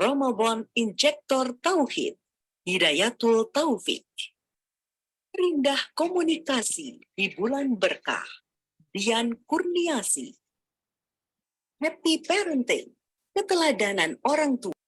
Ramadan Injektor Tauhid, Hidayatul Taufik. Rindah Komunikasi di Bulan Berkah, Dian Kurniasi. Happy Parenting, Keteladanan Orang Tua.